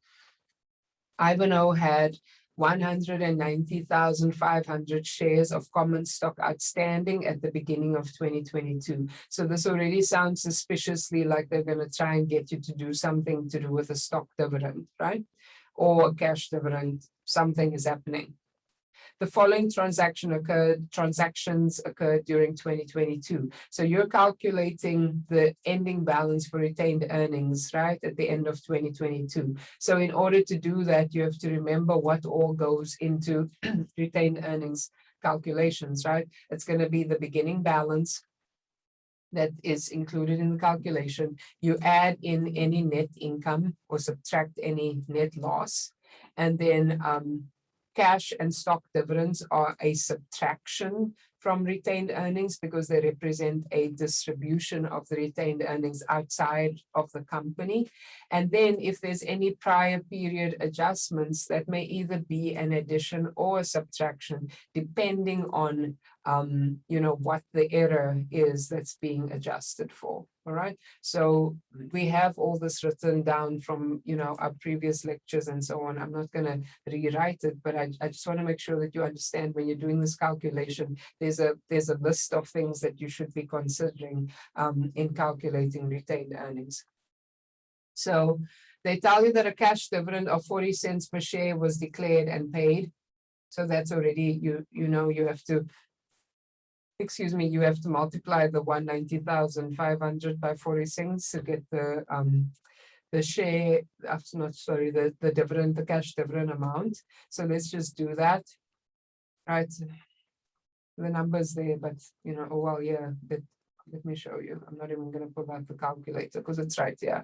Ivanhoe had 190,500 shares of common stock outstanding at the beginning of 2022. So this already sounds suspiciously like they're going to try and get you to do something to do with a stock dividend, right? Or a cash dividend. Something is happening. the following transactions occurred during 2022. So you're calculating the ending balance for retained earnings, right, at the end of 2022. So in order to do that, you have to remember what all goes into retained earnings calculations, right? It's going to be the beginning balance that is included in the calculation. You add in any net income or subtract any net loss. And then cash and stock dividends are a subtraction from retained earnings because they represent a distribution of the retained earnings outside of the company. And then if there's any prior period adjustments, that may either be an addition or a subtraction, depending on what the error is that's being adjusted for. All right. So we have all this written down from, our previous lectures and so on. I'm not going to rewrite it, but I just want to make sure that you understand when you're doing this calculation, there's a list of things that you should be considering in calculating retained earnings. So they tell you that a cash dividend of 40 cents per share was declared and paid. So that's already, you have to, you have to multiply the 190,500 by 40 cents to get the share, the dividend, the cash dividend amount. So let's just do that, right? The numbers there, but let me show you. I'm not even going to pull out the calculator because it's right here.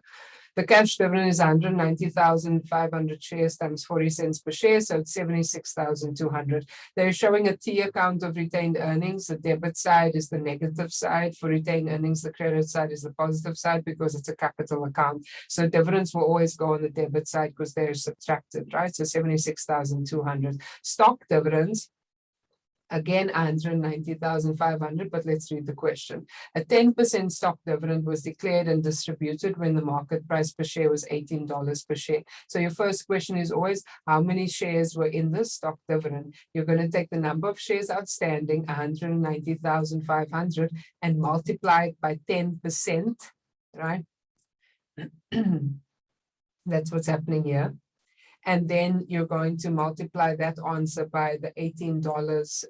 The cash dividend is 190,500 shares times 40 cents per share, so it's 76,200. They're showing a T account of retained earnings. The debit side is the negative side for retained earnings. The credit side is the positive side because it's a capital account. So dividends will always go on the debit side because they're subtracted, right? So 76,200. Stock dividends, again, 190,500, but let's read the question. A 10% stock dividend was declared and distributed when the market price per share was $18 per share. So your first question is always, how many shares were in the stock dividend? You're going to take the number of shares outstanding, 190,500, and multiply it by 10%, right? That's what's happening here. And then you're going to multiply that answer by the $18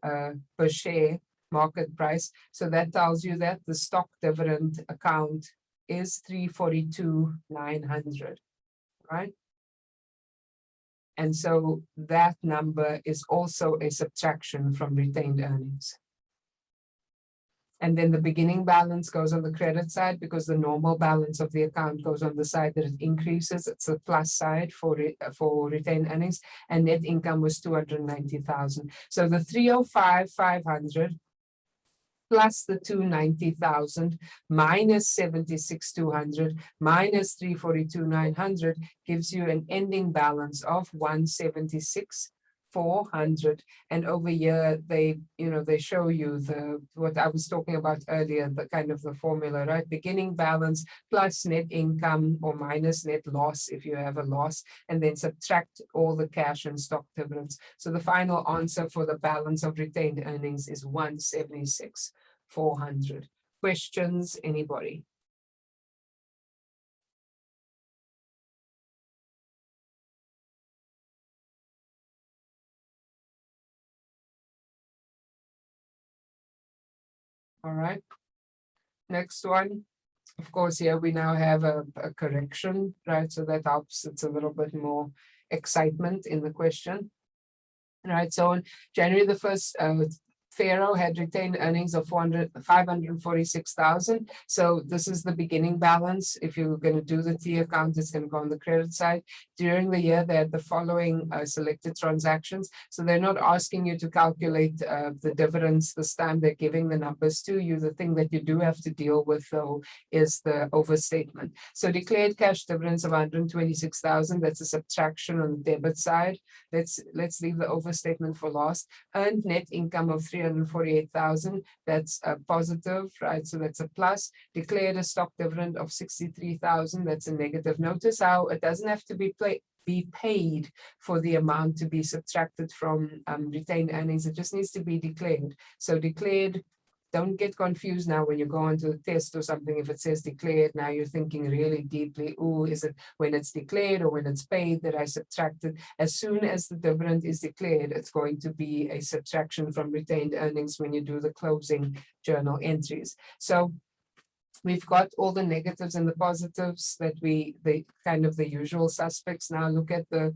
per share market price. So that tells you that the stock dividend account is $342,900, right? And so that number is also a subtraction from retained earnings. And then the beginning balance goes on the credit side because the normal balance of the account goes on the side that it increases. It's the plus side for retained earnings, and net income was 290,000. So the 305,500 plus the 290,000 minus 76,200 minus 342,900 gives you an ending balance of 176,400. And over here they show you what I was talking about earlier, the kind of the formula, right? Beginning balance plus net income or minus net loss if you have a loss, and then subtract all the cash and stock dividends. So the final answer for the balance of retained earnings is 176,400. Questions, anybody? All right. Next one. Of course, here we now have a correction, right? So that helps. It's a little bit more excitement in the question. Right. So on January the 1st, Pharaoh had retained earnings of 546,000. So this is the beginning balance. If you're going to do the T account, it's going to go on the credit side. During the year, they had the following selected transactions. So they're not asking you to calculate the dividends this time. They're giving the numbers to you. The thing that you do have to deal with, though, is the overstatement. So declared cash dividends of 126,000. That's a subtraction on the debit side. Let's leave the overstatement for last. Earned net income of 348,000. That's a positive, right? So that's a plus. Declared a stock dividend of 63,000. That's a negative. Notice how it doesn't have to be paid for the amount to be subtracted from retained earnings. It just needs to be declared. So declared don't get confused now when you go onto the test or something. If it says declared, now you're thinking really deeply, oh, is it when it's declared or when it's paid that I subtracted? As soon as the dividend is declared, it's going to be a subtraction from retained earnings when you do the closing journal entries. So we've got all the negatives and the positives that the kind of the usual suspects. Now look at the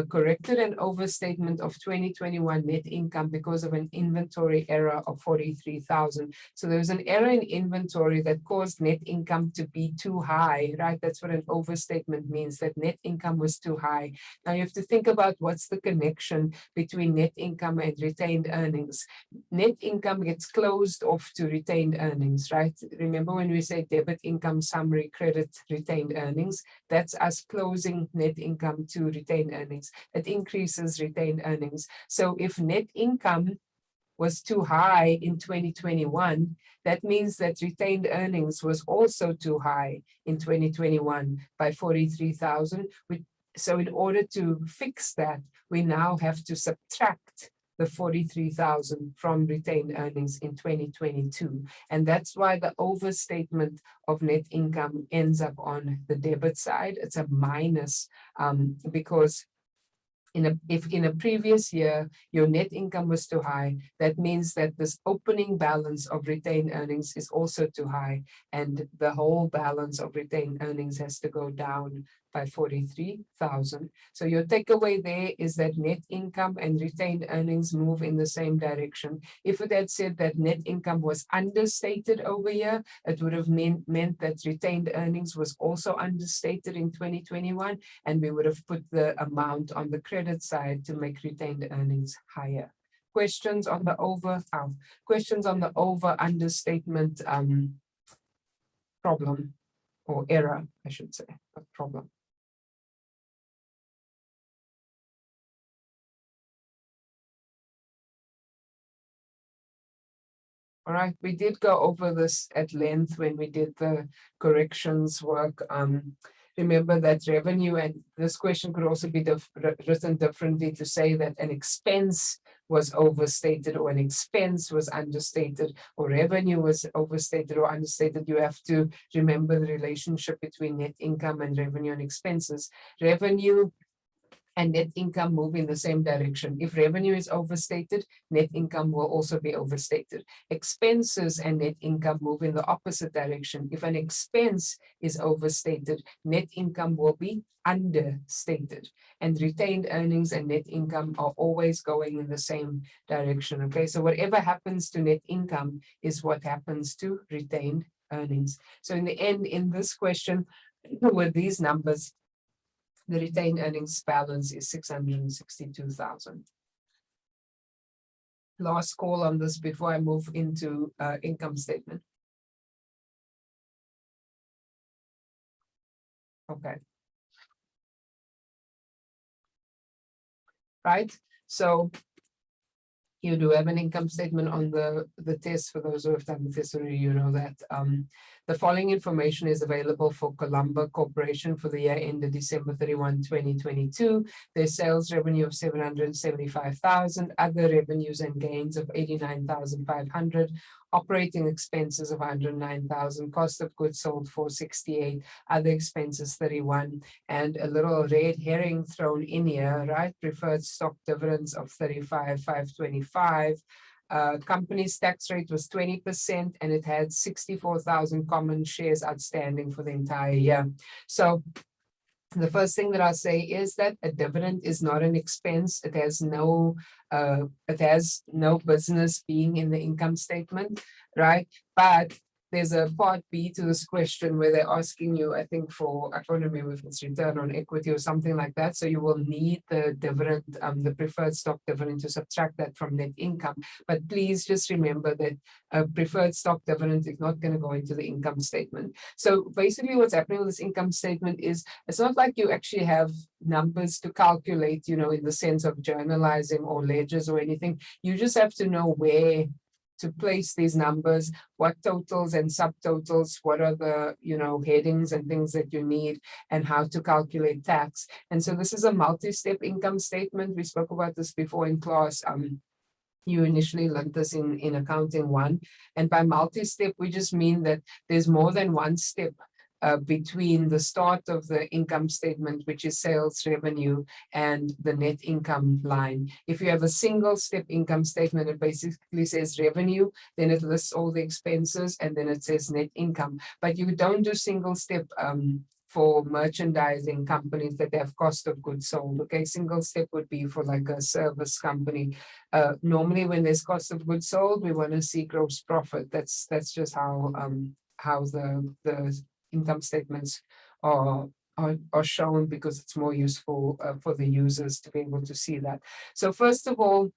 corrected and overstatement of 2021 net income because of an inventory error of 43,000. So there was an error in inventory that caused net income to be too high, right? That's what an overstatement means, that net income was too high. Now you have to think about what's the connection between net income and retained earnings. Net income gets closed off to retained earnings, right? Remember when we say debit income summary, credit retained earnings, that's us closing net income to retained earnings. It increases retained earnings. So if net income was too high in 2021, that means that retained earnings was also too high in 2021 by 43,000. So in order to fix that, we now have to subtract the 43,000 from retained earnings in 2022. And that's why the overstatement of net income ends up on the debit side. It's a minus because if in a previous year your net income was too high, that means that this opening balance of retained earnings is also too high, and the whole balance of retained earnings has to go down by 43,000. So your takeaway there is that net income and retained earnings move in the same direction. If it had said that net income was understated over here, it would have meant that retained earnings was also understated in 2021, and we would have put the amount on the credit side to make retained earnings higher. Questions on the over understatement problem, or error, I should say, not problem. All right, we did go over this at length when we did the corrections work. Remember that revenue, and this question could also be written differently to say that an expense was overstated or an expense was understated or revenue was overstated or understated. You have to remember the relationship between net income and revenue and expenses. Revenue and net income move in the same direction. If revenue is overstated, net income will also be overstated. Expenses and net income move in the opposite direction. If an expense is overstated, net income will be understated. And retained earnings and net income are always going in the same direction. Okay, so whatever happens to net income is what happens to retained earnings. So in the end, in this question, with these numbers, the retained earnings balance is 662,000. Last call on this before I move into income statement. Okay. Right, so you do have an income statement on the test. For those who have done the test already, you know that the following information is available for Columba Corporation for the year ended December 31, 2022. Their sales revenue of 775,000, other revenues and gains of 89,500, operating expenses of 109,000, cost of goods sold 468, other expenses 31, and a little red herring thrown in here, right? Preferred stock dividends of 35,525. Company's tax rate was 20%, and it had 64,000 common shares outstanding for the entire year. So the first thing that I'll say is that a dividend is not an expense. It has no business being in the income statement, right? But there's a part B to this question where they're asking you, I think for, I can't remember if it's return on equity or something like that. So you will need the dividend, the preferred stock dividend, to subtract that from net income. But please just remember that a preferred stock dividend is not going to go into the income statement. So basically what's happening with this income statement is it's not like you actually have numbers to calculate, you know, in the sense of journalizing or ledgers or anything. You just have to know where to place these numbers, what totals and subtotals, what are the, you know, headings and things that you need, and how to calculate tax. And so this is a multi-step income statement. We spoke about this before in class. You initially learned this in accounting 1. And by multi-step, we just mean that there's more than one step between the start of the income statement, which is sales revenue, and the net income line. If you have a single step income statement, it basically says revenue, then it lists all the expenses, and then it says net income. But you don't do single step for merchandising companies that have cost of goods sold. Okay, single step would be for like a service company. Normally, when there's cost of goods sold, we want to see gross profit. That's just how the income statements are shown, because it's more useful for the users to be able to see that. So first of all,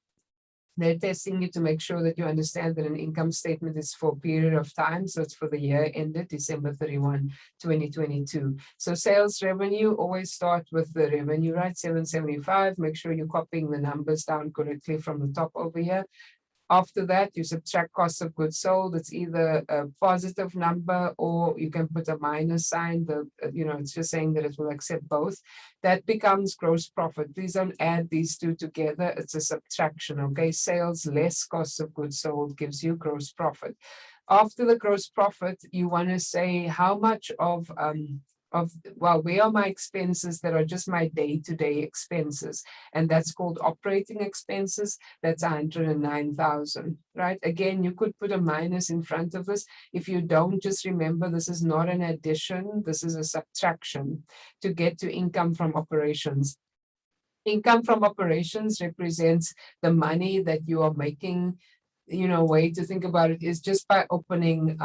they're testing you to make sure that you understand that an income statement is for a period of time. So it's for the year ended December 31, 2022. So sales revenue, always start with the revenue, right? 775. Make sure you're copying the numbers down correctly from the top over here. After that, you subtract cost of goods sold. It's either a positive number or you can put a minus sign. It's just saying that it will accept both. That becomes gross profit. Please don't add these two together. It's a subtraction, okay? Sales less cost of goods sold gives you gross profit. After the gross profit, you want to say how much where are my expenses that are just my day-to-day expenses, and that's called operating expenses. That's 109,000, right? Again, you could put a minus in front of this. If you don't, just remember this is not an addition, this is a subtraction to get to income from operations. Income from operations represents the money that you are making. Way to think about it is just by opening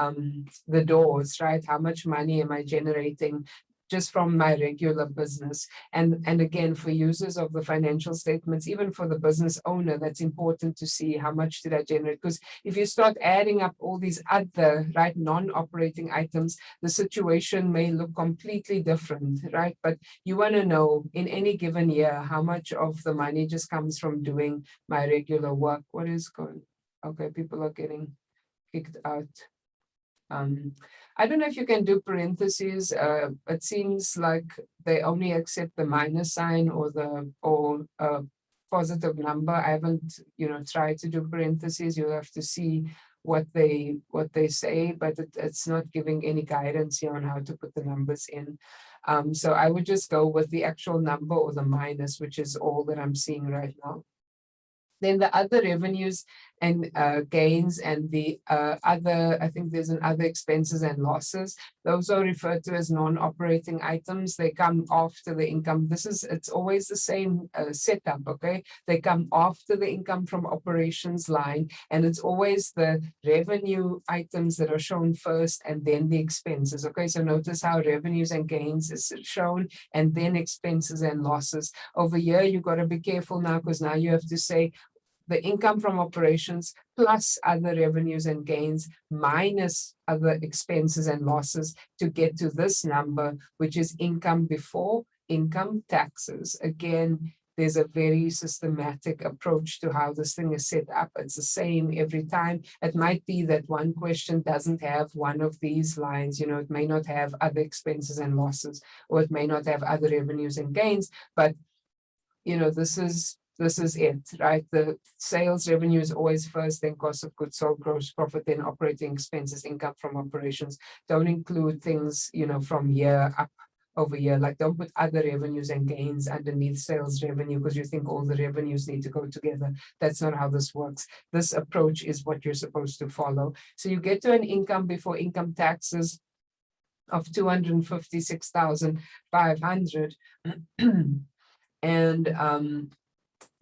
the doors, right? How much money am I generating just from my regular business? And again, for users of the financial statements, even for the business owner, that's important to see how much did I generate. Because if you start adding up all these other, right, non-operating items, the situation may look completely different, right? But you want to know in any given year, how much of the money just comes from doing my regular work. What is going? Okay, people are getting kicked out. I don't know if you can do parentheses. It seems like they only accept the minus sign or positive number. I haven't, tried to do parentheses. You'll have to see what they say, but it's not giving any guidance here on how to put the numbers in. So I would just go with the actual number or the minus, which is all that I'm seeing right now. Then the other revenues and gains and the other, I think there's an other expenses and losses. Those are referred to as non-operating items. They come after the income. It's always the same setup, okay? They come after the income from operations line, and it's always the revenue items that are shown first and then the expenses, okay? So notice how revenues and gains is shown and then expenses and losses. Over here, you got to be careful now, because now you have to say the income from operations plus other revenues and gains minus other expenses and losses to get to this number, which is income before income taxes. Again, there's a very systematic approach to how this thing is set up. It's the same every time. It might be that one question doesn't have one of these lines, it may not have other expenses and losses, or it may not have other revenues and gains, but this is it, right? The sales revenue is always first, then cost of goods sold, gross profit, then operating expenses, income from operations. Don't include things, from year up over here. Like, don't put other revenues and gains underneath sales revenue because you think all the revenues need to go together. That's not how this works. This approach is what you're supposed to follow. So you get to an income before income taxes of 256,500. And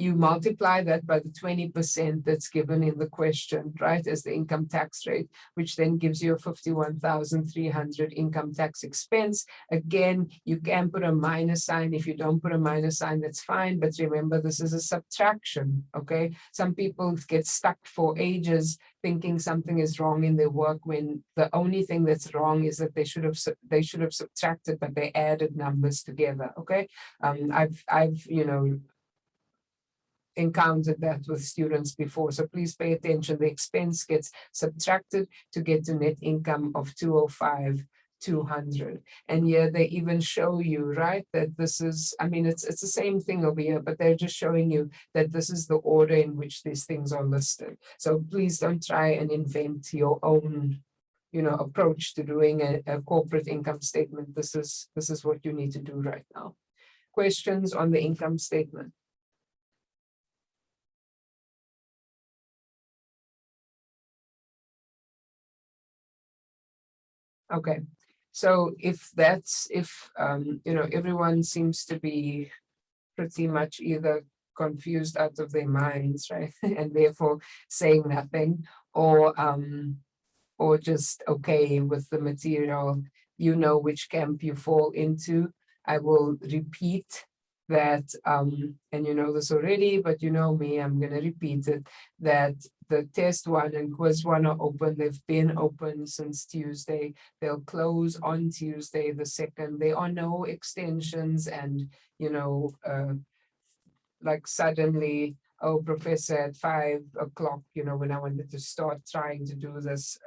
you multiply that by the 20% that's given in the question, right, as the income tax rate, which then gives you a 51,300 income tax expense. Again, you can put a minus sign. If you don't put a minus sign, that's fine. But remember, this is a subtraction, okay? Some people get stuck for ages thinking something is wrong in their work when the only thing that's wrong is that they should have subtracted, but they added numbers together, okay? I've encountered that with students before. So please pay attention. The expense gets subtracted to get to net income of 205 200. And here they even show you, right, that this is, I mean, it's the same thing over here, but they're just showing you that this is the order in which these things are listed. So please don't try and invent your own, approach to doing a corporate income statement. This is what you need to do right now. Questions on the income statement? Okay, so if everyone seems to be pretty much either confused out of their minds, right, and therefore saying nothing, or just okay with the material, you know which camp you fall into. I will repeat that, and you know this already, but you know me, I'm going to repeat it, that the test one and quiz one are open. They've been open since Tuesday. They'll close on Tuesday the 2nd. There are no extensions and, like suddenly, oh, professor, at 5 o'clock, when I wanted to start trying to do this,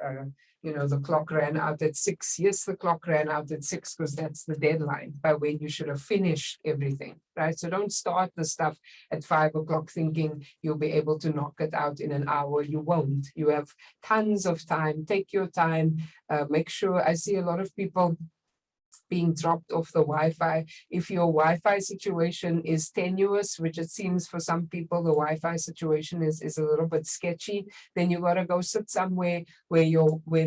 the clock ran out at 6. Yes, the clock ran out at 6 because that's the deadline by when you should have finished everything, right? So don't start the stuff at 5 o'clock thinking you'll be able to knock it out in an hour. You won't. You have tons of time. Take your time. Make sure, I see a lot of people being dropped off the Wi-Fi. If your Wi-Fi situation is tenuous, which it seems for some people, the Wi-Fi situation is a little bit sketchy, then you got to go sit somewhere where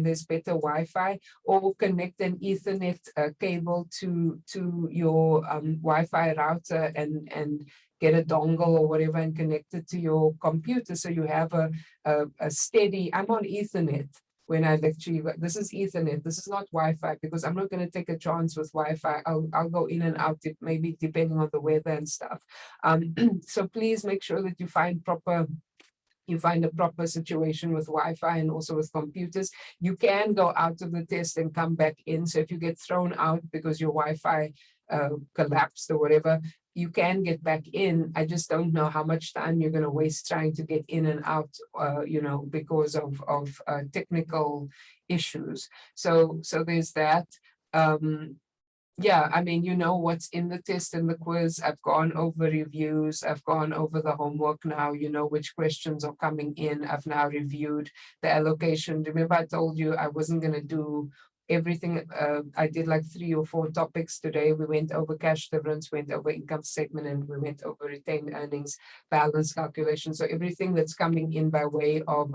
there's better Wi-Fi, or connect an Ethernet cable to your Wi-Fi router and get a dongle or whatever and connect it to your computer, so you have a steady. I'm on Ethernet. When I lecture you, this is Ethernet, this is not Wi-Fi, because I'm not going to take a chance with Wi-Fi. I'll go in and out, maybe depending on the weather and stuff. So please make sure that you find a proper situation with Wi-Fi and also with computers. You can go out of the test and come back in. So if you get thrown out because your Wi-Fi collapsed or whatever, you can get back in. I just don't know how much time you're going to waste trying to get in and out, because of technical issues. So there's that. Yeah, I mean, you know what's in the test and the quiz. I've gone over reviews. I've gone over the homework now. You know which questions are coming in. I've now reviewed the allocation. Remember, I told you I wasn't going to do everything. I did like 3 or 4 topics today. We went over cash difference, went over income statement, and we went over retained earnings, balance calculation. So everything that's coming in by way of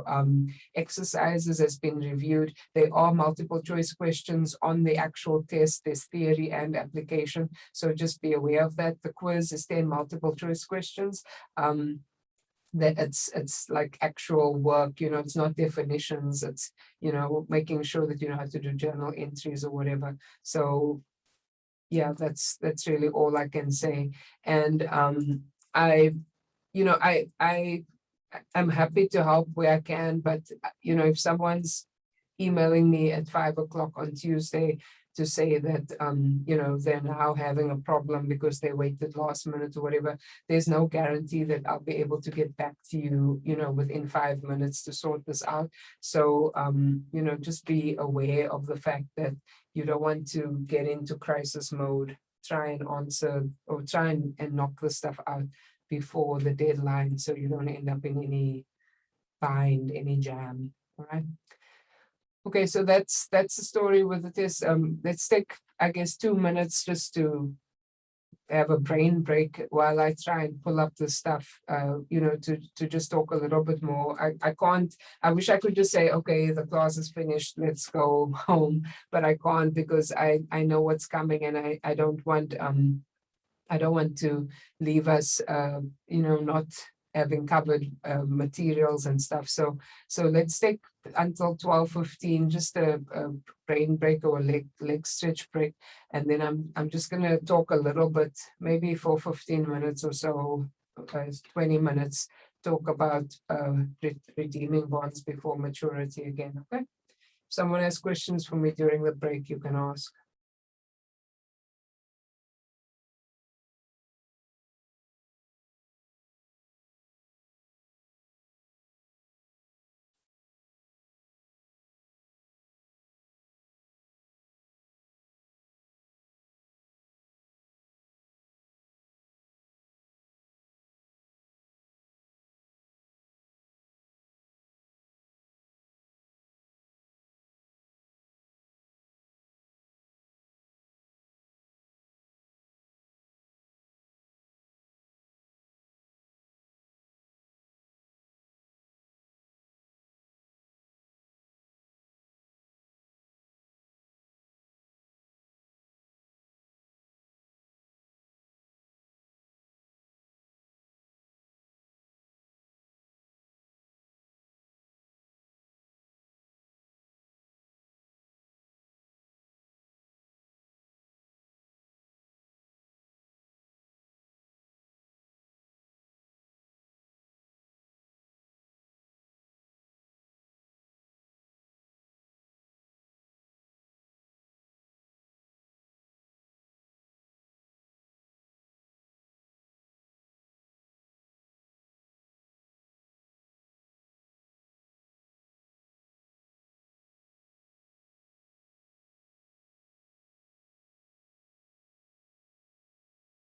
exercises has been reviewed. There are multiple choice questions on the actual test. There's theory and application. So just be aware of that. The quiz is 10 multiple choice questions. That it's like actual work, it's not definitions, it's making sure that you know how to do journal entries or whatever. So yeah, that's really all I can say. And I'm happy to help where I can, but if someone's emailing me at 5 o'clock on Tuesday to say that they're now having a problem because they waited last minute or whatever, there's no guarantee that I'll be able to get back to you within 5 minutes to sort this out. So just be aware of the fact that you don't want to get into crisis mode. Try and answer, or try and knock the stuff out before the deadline, so you don't end up in any bind, any jam. All right. Okay, so that's the story with the test. Let's take, I guess, 2 minutes just to have a brain break while I try and pull up the stuff, to just talk a little bit more. I can't, I wish I could just say, okay, the class is finished, let's go home, but I can't, because I know what's coming, and I don't want to leave us, not having covered materials and stuff. So let's take until 12:15, just a brain break or leg stretch break, and then I'm just going to talk a little bit, maybe for 15 minutes or so, 20 minutes, talk about redeeming bonds before maturity again. Okay. If someone has questions for me during the break, you can ask.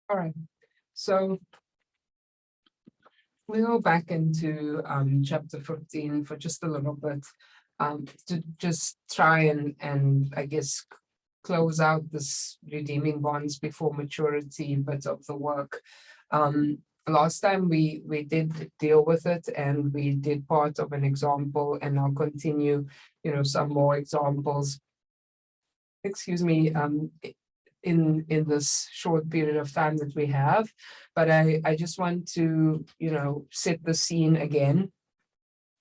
All right, so we go back into chapter 15 for just a little bit to just try and I guess close out this redeeming bonds before maturity bit of the work. Last time we did deal with it and we did part of an example, and I'll continue, some more examples. Excuse me, in this short period of time that we have, but I just want to, set the scene again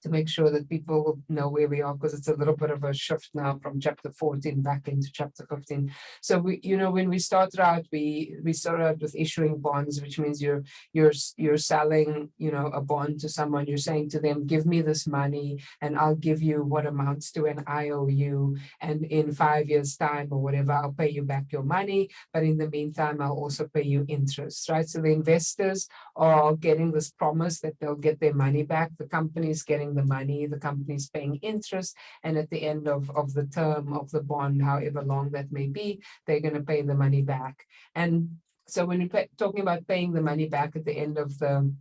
to make sure that people know where we are, because it's a little bit of a shift now from chapter 14 back into chapter 15. So we, when we started out, we started out with issuing bonds, which means you're selling, a bond to someone. You're saying to them, give me this money and I'll give you what amounts to an IOU, and in 5 years time or whatever, I'll pay you back your money, but in the meantime I'll also pay you interest, right? So the investors are getting this promise that they'll get their money back. The company is getting the money, the company is paying interest, and at the end of the term of the bond, however long that may be, they're going to pay the money back. And so when you're talking about paying the money back at the end of the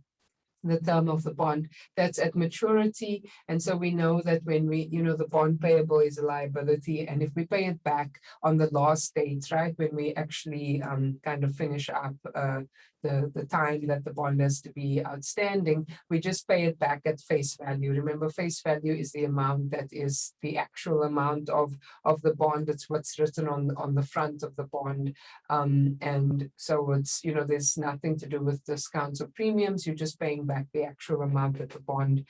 term of the bond, that's at maturity. And so we know that when we, the bond payable is a liability, and if we pay it back on the last date, right, when we actually kind of finish up the time that the bond has to be outstanding, we just pay it back at face value. Remember, face value is the amount that is the actual amount of the bond. It's what's written on the front of the bond. And so it's, there's nothing to do with discounts or premiums. You're just paying back the actual amount that the bond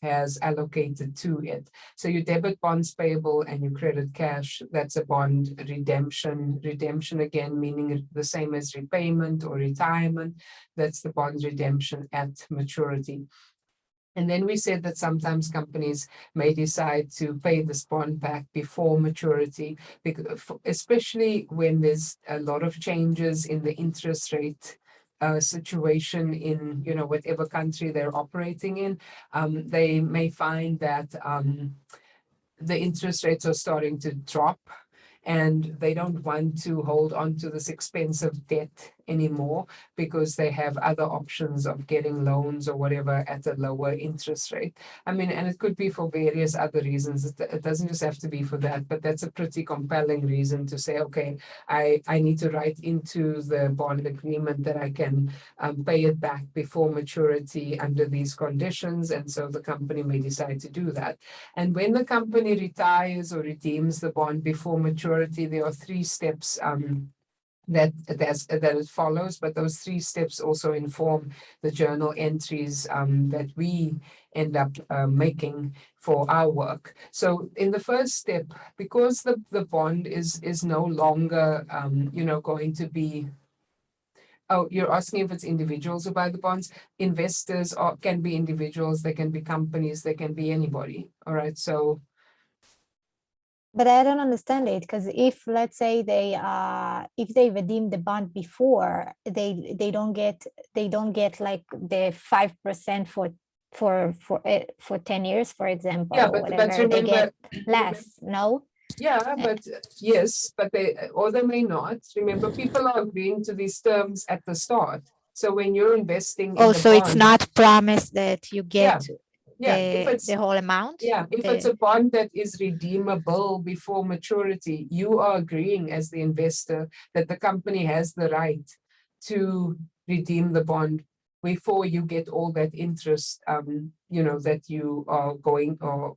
has allocated to it. So you debit bonds payable and you credit cash. That's a bond redemption. Redemption, again, meaning the same as repayment or retirement. That's the bond redemption at maturity. And then we said that sometimes companies may decide to pay this bond back before maturity, because, especially when there's a lot of changes in the interest rate situation in, whatever country they're operating in. They may find that the interest rates are starting to drop, and they don't want to hold on to this expensive debt anymore because they have other options of getting loans or whatever at a lower interest rate. I mean, and it could be for various other reasons. It doesn't just have to be for that, but that's a pretty compelling reason to say, okay, I need to write into the bond agreement that I can pay it back before maturity under these conditions. And so the company may decide to do that. And when the company retires or redeems the bond before maturity, there are 3 steps that it follows, but those 3 steps also inform the journal entries that we end up making for our work. So in the first step, because the bond is no longer going to be. Oh, you're asking if it's individuals who buy the bonds. Investors can be individuals, they can be companies, they can be anybody. All right, so. But I don't understand it, because if, let's say, if they redeem the bond before, they don't get like the 5% for 10 years, for example, Yeah, or but whatever, they remember, get less. No. Yeah, but yes, but they may not. Remember, people are agreeing to these terms at the start. So when you're investing in Oh, the so it's bond, not promised that you get if it's the whole amount? if it's a bond that is redeemable before maturity, you are agreeing as the investor that the company has the right to redeem the bond before you get all that interest, that you are going or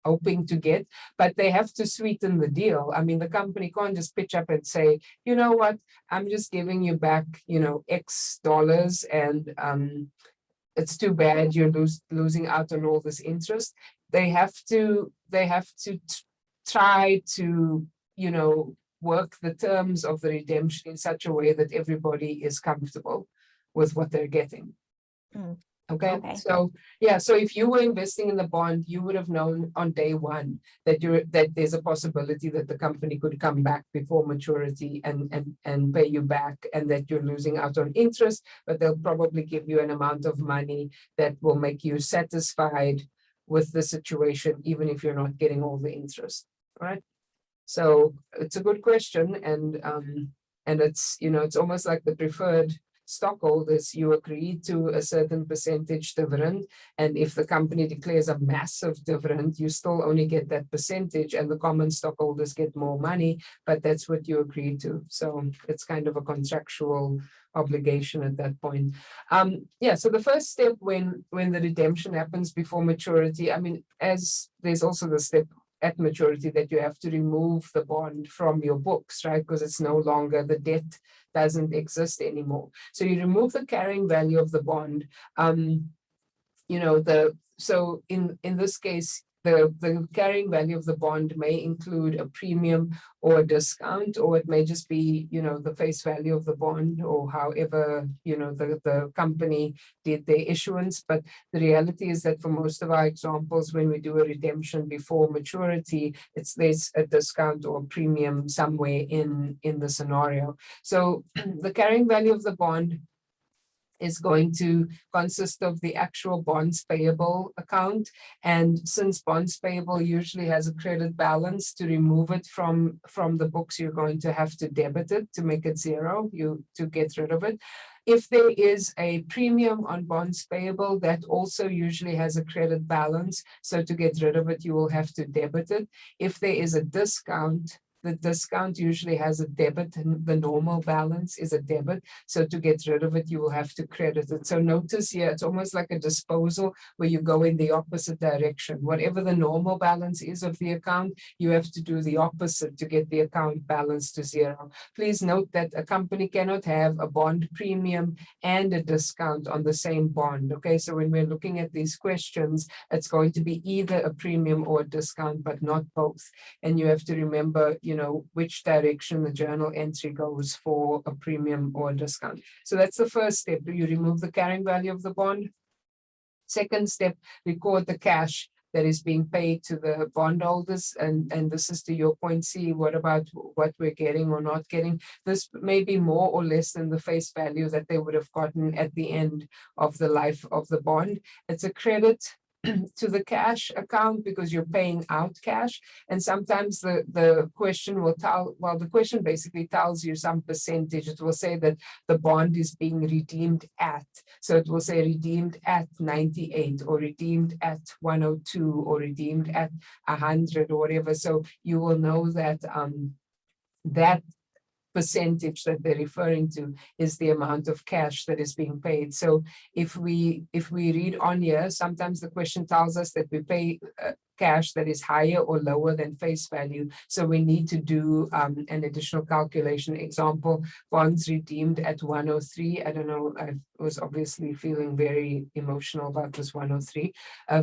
hoping to get, but they have to sweeten the deal. I mean, the company can't just pitch up and say, you know what, I'm just giving you back, X dollars, and it's too bad you're losing out on all this interest. They have to try to, work the terms of the redemption in such a way that everybody is comfortable with what they're getting. Okay. So yeah, so if you were investing in the bond, you would have known on day one that there's a possibility that the company could come back before maturity and pay you back, and that you're losing out on interest, but they'll probably give you an amount of money that will make you satisfied with the situation, even if you're not getting all the interest. All right. So it's a good question, and And it's, it's almost like the preferred stockholders, you agree to a certain percentage dividend. And if the company declares a massive dividend, you still only get that percentage and the common stockholders get more money, but that's what you agree to. So it's kind of a contractual obligation at that point. Yeah, so the first step when the redemption happens before maturity, I mean, as there's also the step at maturity that you have to remove the bond from your books, right? Because it's no longer, the debt doesn't exist anymore. So you remove the carrying value of the bond. So in this case, the carrying value of the bond may include a premium or a discount, or it may just be, the face value of the bond, or however, the company did their issuance. But the reality is that for most of our examples, when we do a redemption before maturity, there's a discount or a premium somewhere in the scenario. So the carrying value of the bond is going to consist of the actual bonds payable account. And since bonds payable usually has a credit balance, to remove it from the books, you're going to have to debit it to make it zero, to get rid of it. If there is a premium on bonds payable, that also usually has a credit balance. So to get rid of it, you will have to debit it. If there is a discount, the discount usually has a debit and the normal balance is a debit. So to get rid of it, you will have to credit it. So notice here, it's almost like a disposal where you go in the opposite direction. Whatever the normal balance is of the account, you have to do the opposite to get the account balance to zero. Please note that a company cannot have a bond premium and a discount on the same bond. Okay, so when we're looking at these questions, it's going to be either a premium or a discount, but not both. And you have to remember, which direction the journal entry goes for a premium or a discount. So that's the first step. You remove the carrying value of the bond. Second step, record the cash that is being paid to the bondholders. And this is to your point, C, what about what we're getting or not getting? This may be more or less than the face value that they would have gotten at the end of the life of the bond. It's a credit to the cash account because you're paying out cash. And sometimes the question will the question basically tells you some percentage. It will say that the bond is being redeemed at. So it will say redeemed at 98 or redeemed at 102 or redeemed at 100 or whatever. So you will know that that percentage that they're referring to is the amount of cash that is being paid. So if we read on here, sometimes the question tells us that we pay cash that is higher or lower than face value. So we need to do an additional calculation. Example, bonds redeemed at 103. I don't know, I was obviously feeling very emotional about this 103.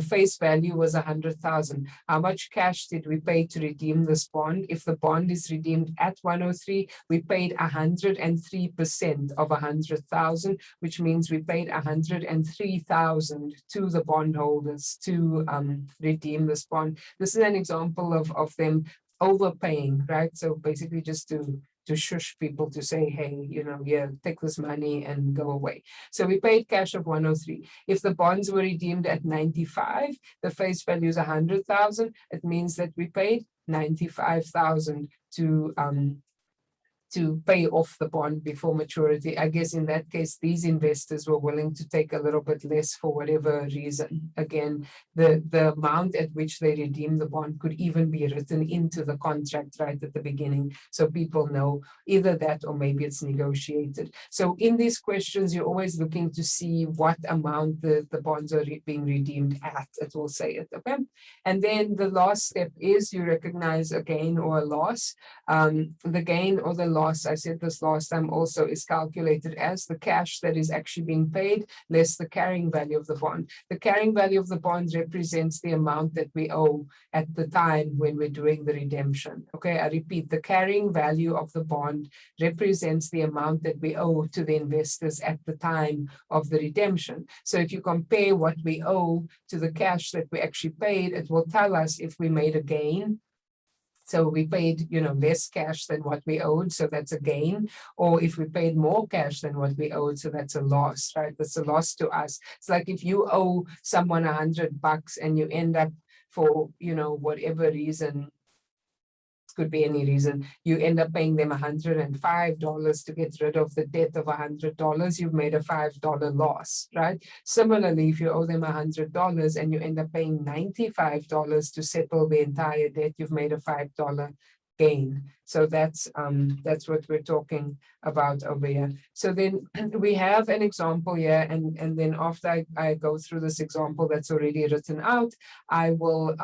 Face value was 100,000. How much cash did we pay to redeem this bond? If the bond is redeemed at 103, we paid 103% of 100,000, which means we paid 103,000 to the bondholders to redeem this bond. This is an example of them overpaying, right? So basically just to shush people to say, hey, yeah, take this money and go away. So we paid cash of 103. If the bonds were redeemed at 95, the face value is 100,000. It means that we paid 95,000 to pay off the bond before maturity. I guess in that case, these investors were willing to take a little bit less for whatever reason. Again, the amount at which they redeem the bond could even be written into the contract right at the beginning. So people know either that or maybe it's negotiated. So in these questions, you're always looking to see what amount the bonds are being redeemed at. It will say it, okay? And then the last step is you recognize a gain or a loss. The gain or the loss, I said this last time also, is calculated as the cash that is actually being paid less the carrying value of the bond. The carrying value of the bond represents the amount that we owe at the time when we're doing the redemption. Okay, I repeat, the carrying value of the bond represents the amount that we owe to the investors at the time of the redemption. So if you compare what we owe to the cash that we actually paid, it will tell us if we made a gain. So we paid, less cash than what we owed, so that's a gain. Or if we paid more cash than what we owed, so that's a loss, right? That's a loss to us. It's like if you owe someone $100 and you end up for, whatever reason, could be any reason, you end up paying them $105 to get rid of the debt of $100, you've made a $5 loss, right? Similarly, if you owe them $100 and you end up paying $95 to settle the entire debt, you've made a $5 gain. So that's what we're talking about over here. So then we have an example here, and then after I go through this example that's already written out, I will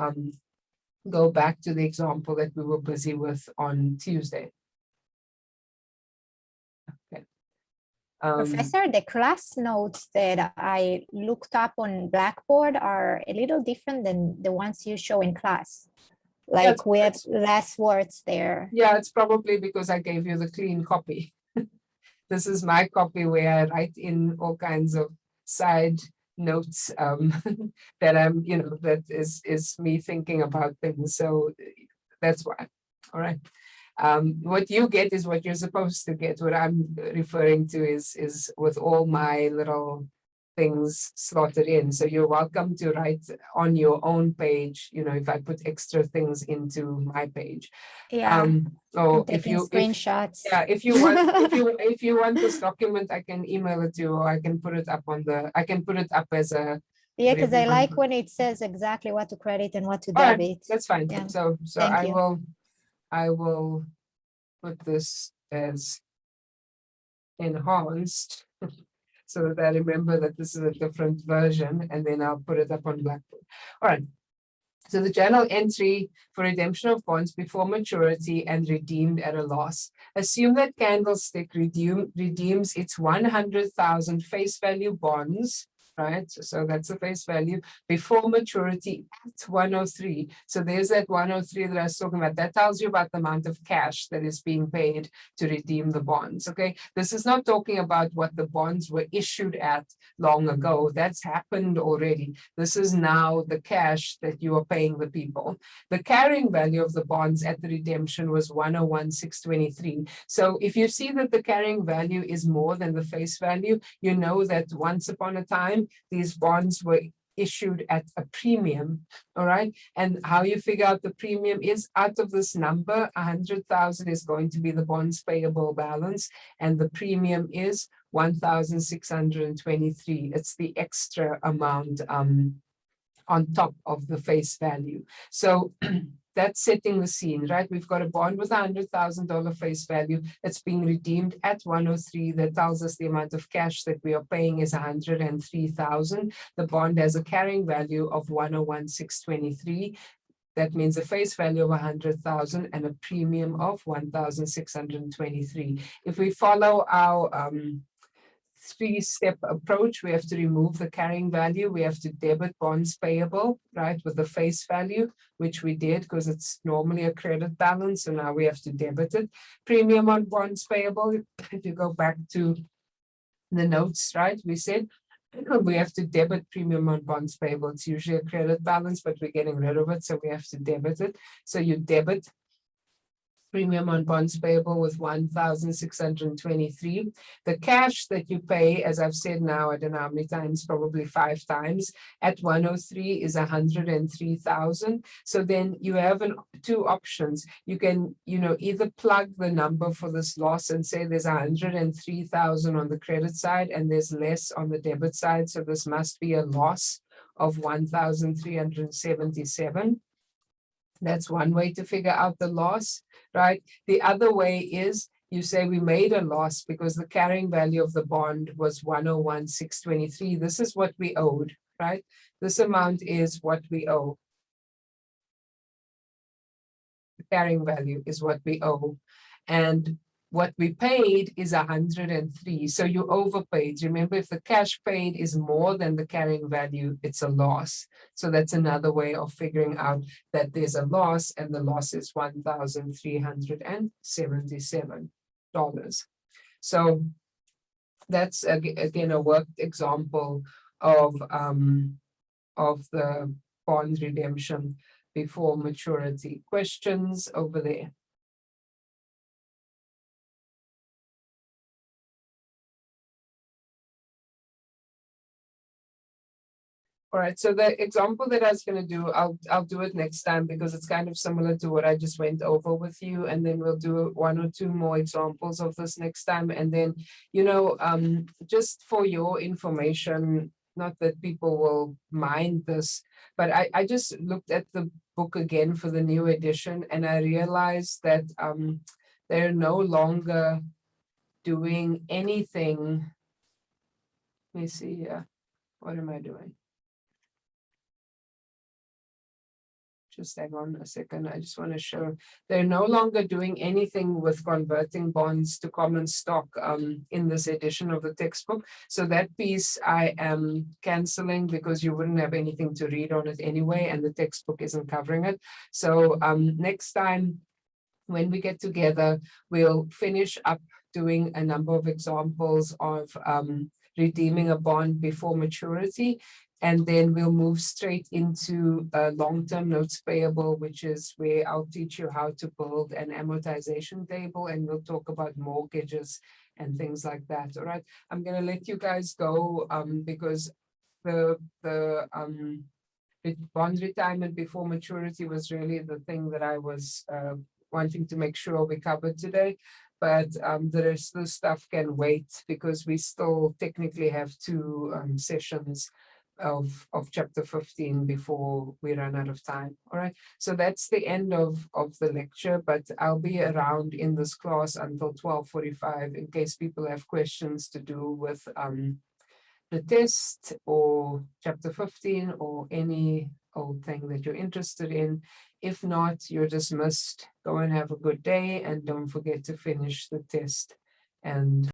go back to the example that we were busy with on Tuesday. Okay. Professor, the class notes that I looked up on Blackboard are a little different than the ones you show in class. Like we have less words there. Yeah, it's probably because I gave you the clean copy. This is my copy where I write in all kinds of side notes that I'm, that is me thinking about things. So that's why. All right. What you get is what you're supposed to get. What I'm referring to is with all my little things slotted in. So you're welcome to write on your own page, if I put extra things into my page. Yeah. So I'm taking screenshots. if you want, if you want this document, I can email it to you, or I can put it up I can put it up as a. Yeah, because I like when it says exactly what to credit and what to All right, debit. that's fine. Yeah. So Thank you. I will put this as enhanced so that I remember that this is a different version, and then I'll put it up on Blackboard. All right. So the journal entry for redemption of bonds before maturity and redeemed at a loss. Assume that Candlestick redeems its 100,000 face value bonds, right? So that's the face value before maturity at 103. So there's that 103 that I was talking about. That tells you about the amount of cash that is being paid to redeem the bonds. Okay. This is not talking about what the bonds were issued at long ago. That's happened already. This is now the cash that you are paying the people. The carrying value of the bonds at the redemption was 101,623. So if you see that the carrying value is more than the face value, you know that once upon a time, these bonds were issued at a premium. All right. And how you figure out the premium is out of this number, 100,000 is going to be the bonds payable balance, and the premium is 1,623. It's the extra amount on top of the face value. So that's setting the scene, right? We've got a bond with $100,000 face value that's being redeemed at 103. That tells us the amount of cash that we are paying is 103,000. The bond has a carrying value of 101,623. That means a face value of 100,000 and a premium of 1,623. If we follow our three-step approach, we have to remove the carrying value. We have to debit bonds payable, right, with the face value, which we did because it's normally a credit balance. So now we have to debit it. Premium on bonds payable, if you go back to the notes, right, we said we have to debit premium on bonds payable. It's usually a credit balance, but we're getting rid of it, so we have to debit it. So you debit premium on bonds payable with 1,623. The cash that you pay, as I've said now, I don't know how many times, probably 5 times, at 103 is 103,000. So then you have two options. You can, either plug the number for this loss and say there's 103,000 on the credit side and there's less on the debit side. So this must be a loss of 1,377. That's one way to figure out the loss, right? The other way is you say we made a loss because the carrying value of the bond was 101,623. This is what we owed, right? This amount is what we owe. The carrying value is what we owe. And what we paid is 103. So you overpaid. Remember, if the cash paid is more than the carrying value, it's a loss. So that's another way of figuring out that there's a loss, and the loss is $1,377. So that's again a worked example of the bond redemption before maturity. Questions over there? All right, so the example that I was going to do, I'll do it next time because it's kind of similar to what I just went over with you, and then we'll do 1 or 2 more examples of this next time. And then, just for your information, not that people will mind this, but I just looked at the book again for the new edition, and I realized that they're no longer doing anything. Let me see here. What am I doing? Just hang on a second. I just want to show they're no longer doing anything with converting bonds to common stock in this edition of the textbook. So that piece I am canceling because you wouldn't have anything to read on it anyway, and the textbook isn't covering it. So next time when we get together, we'll finish up doing a number of examples of redeeming a bond before maturity. And then we'll move straight into long-term notes payable, which is where I'll teach you how to build an amortization table, and we'll talk about mortgages and things like that. All right, I'm going to let you guys go because the bond retirement before maturity was really the thing that I was wanting to make sure we covered today. But the rest of the stuff can wait because we still technically have 2 sessions of chapter 15 before we run out of time. All right, so that's the end of the lecture, but I'll be around in this class until 12:45 in case people have questions to do with the test or chapter 15 or any old thing that you're interested in. If not, you're dismissed. Go and have a good day, and don't forget to finish the test. And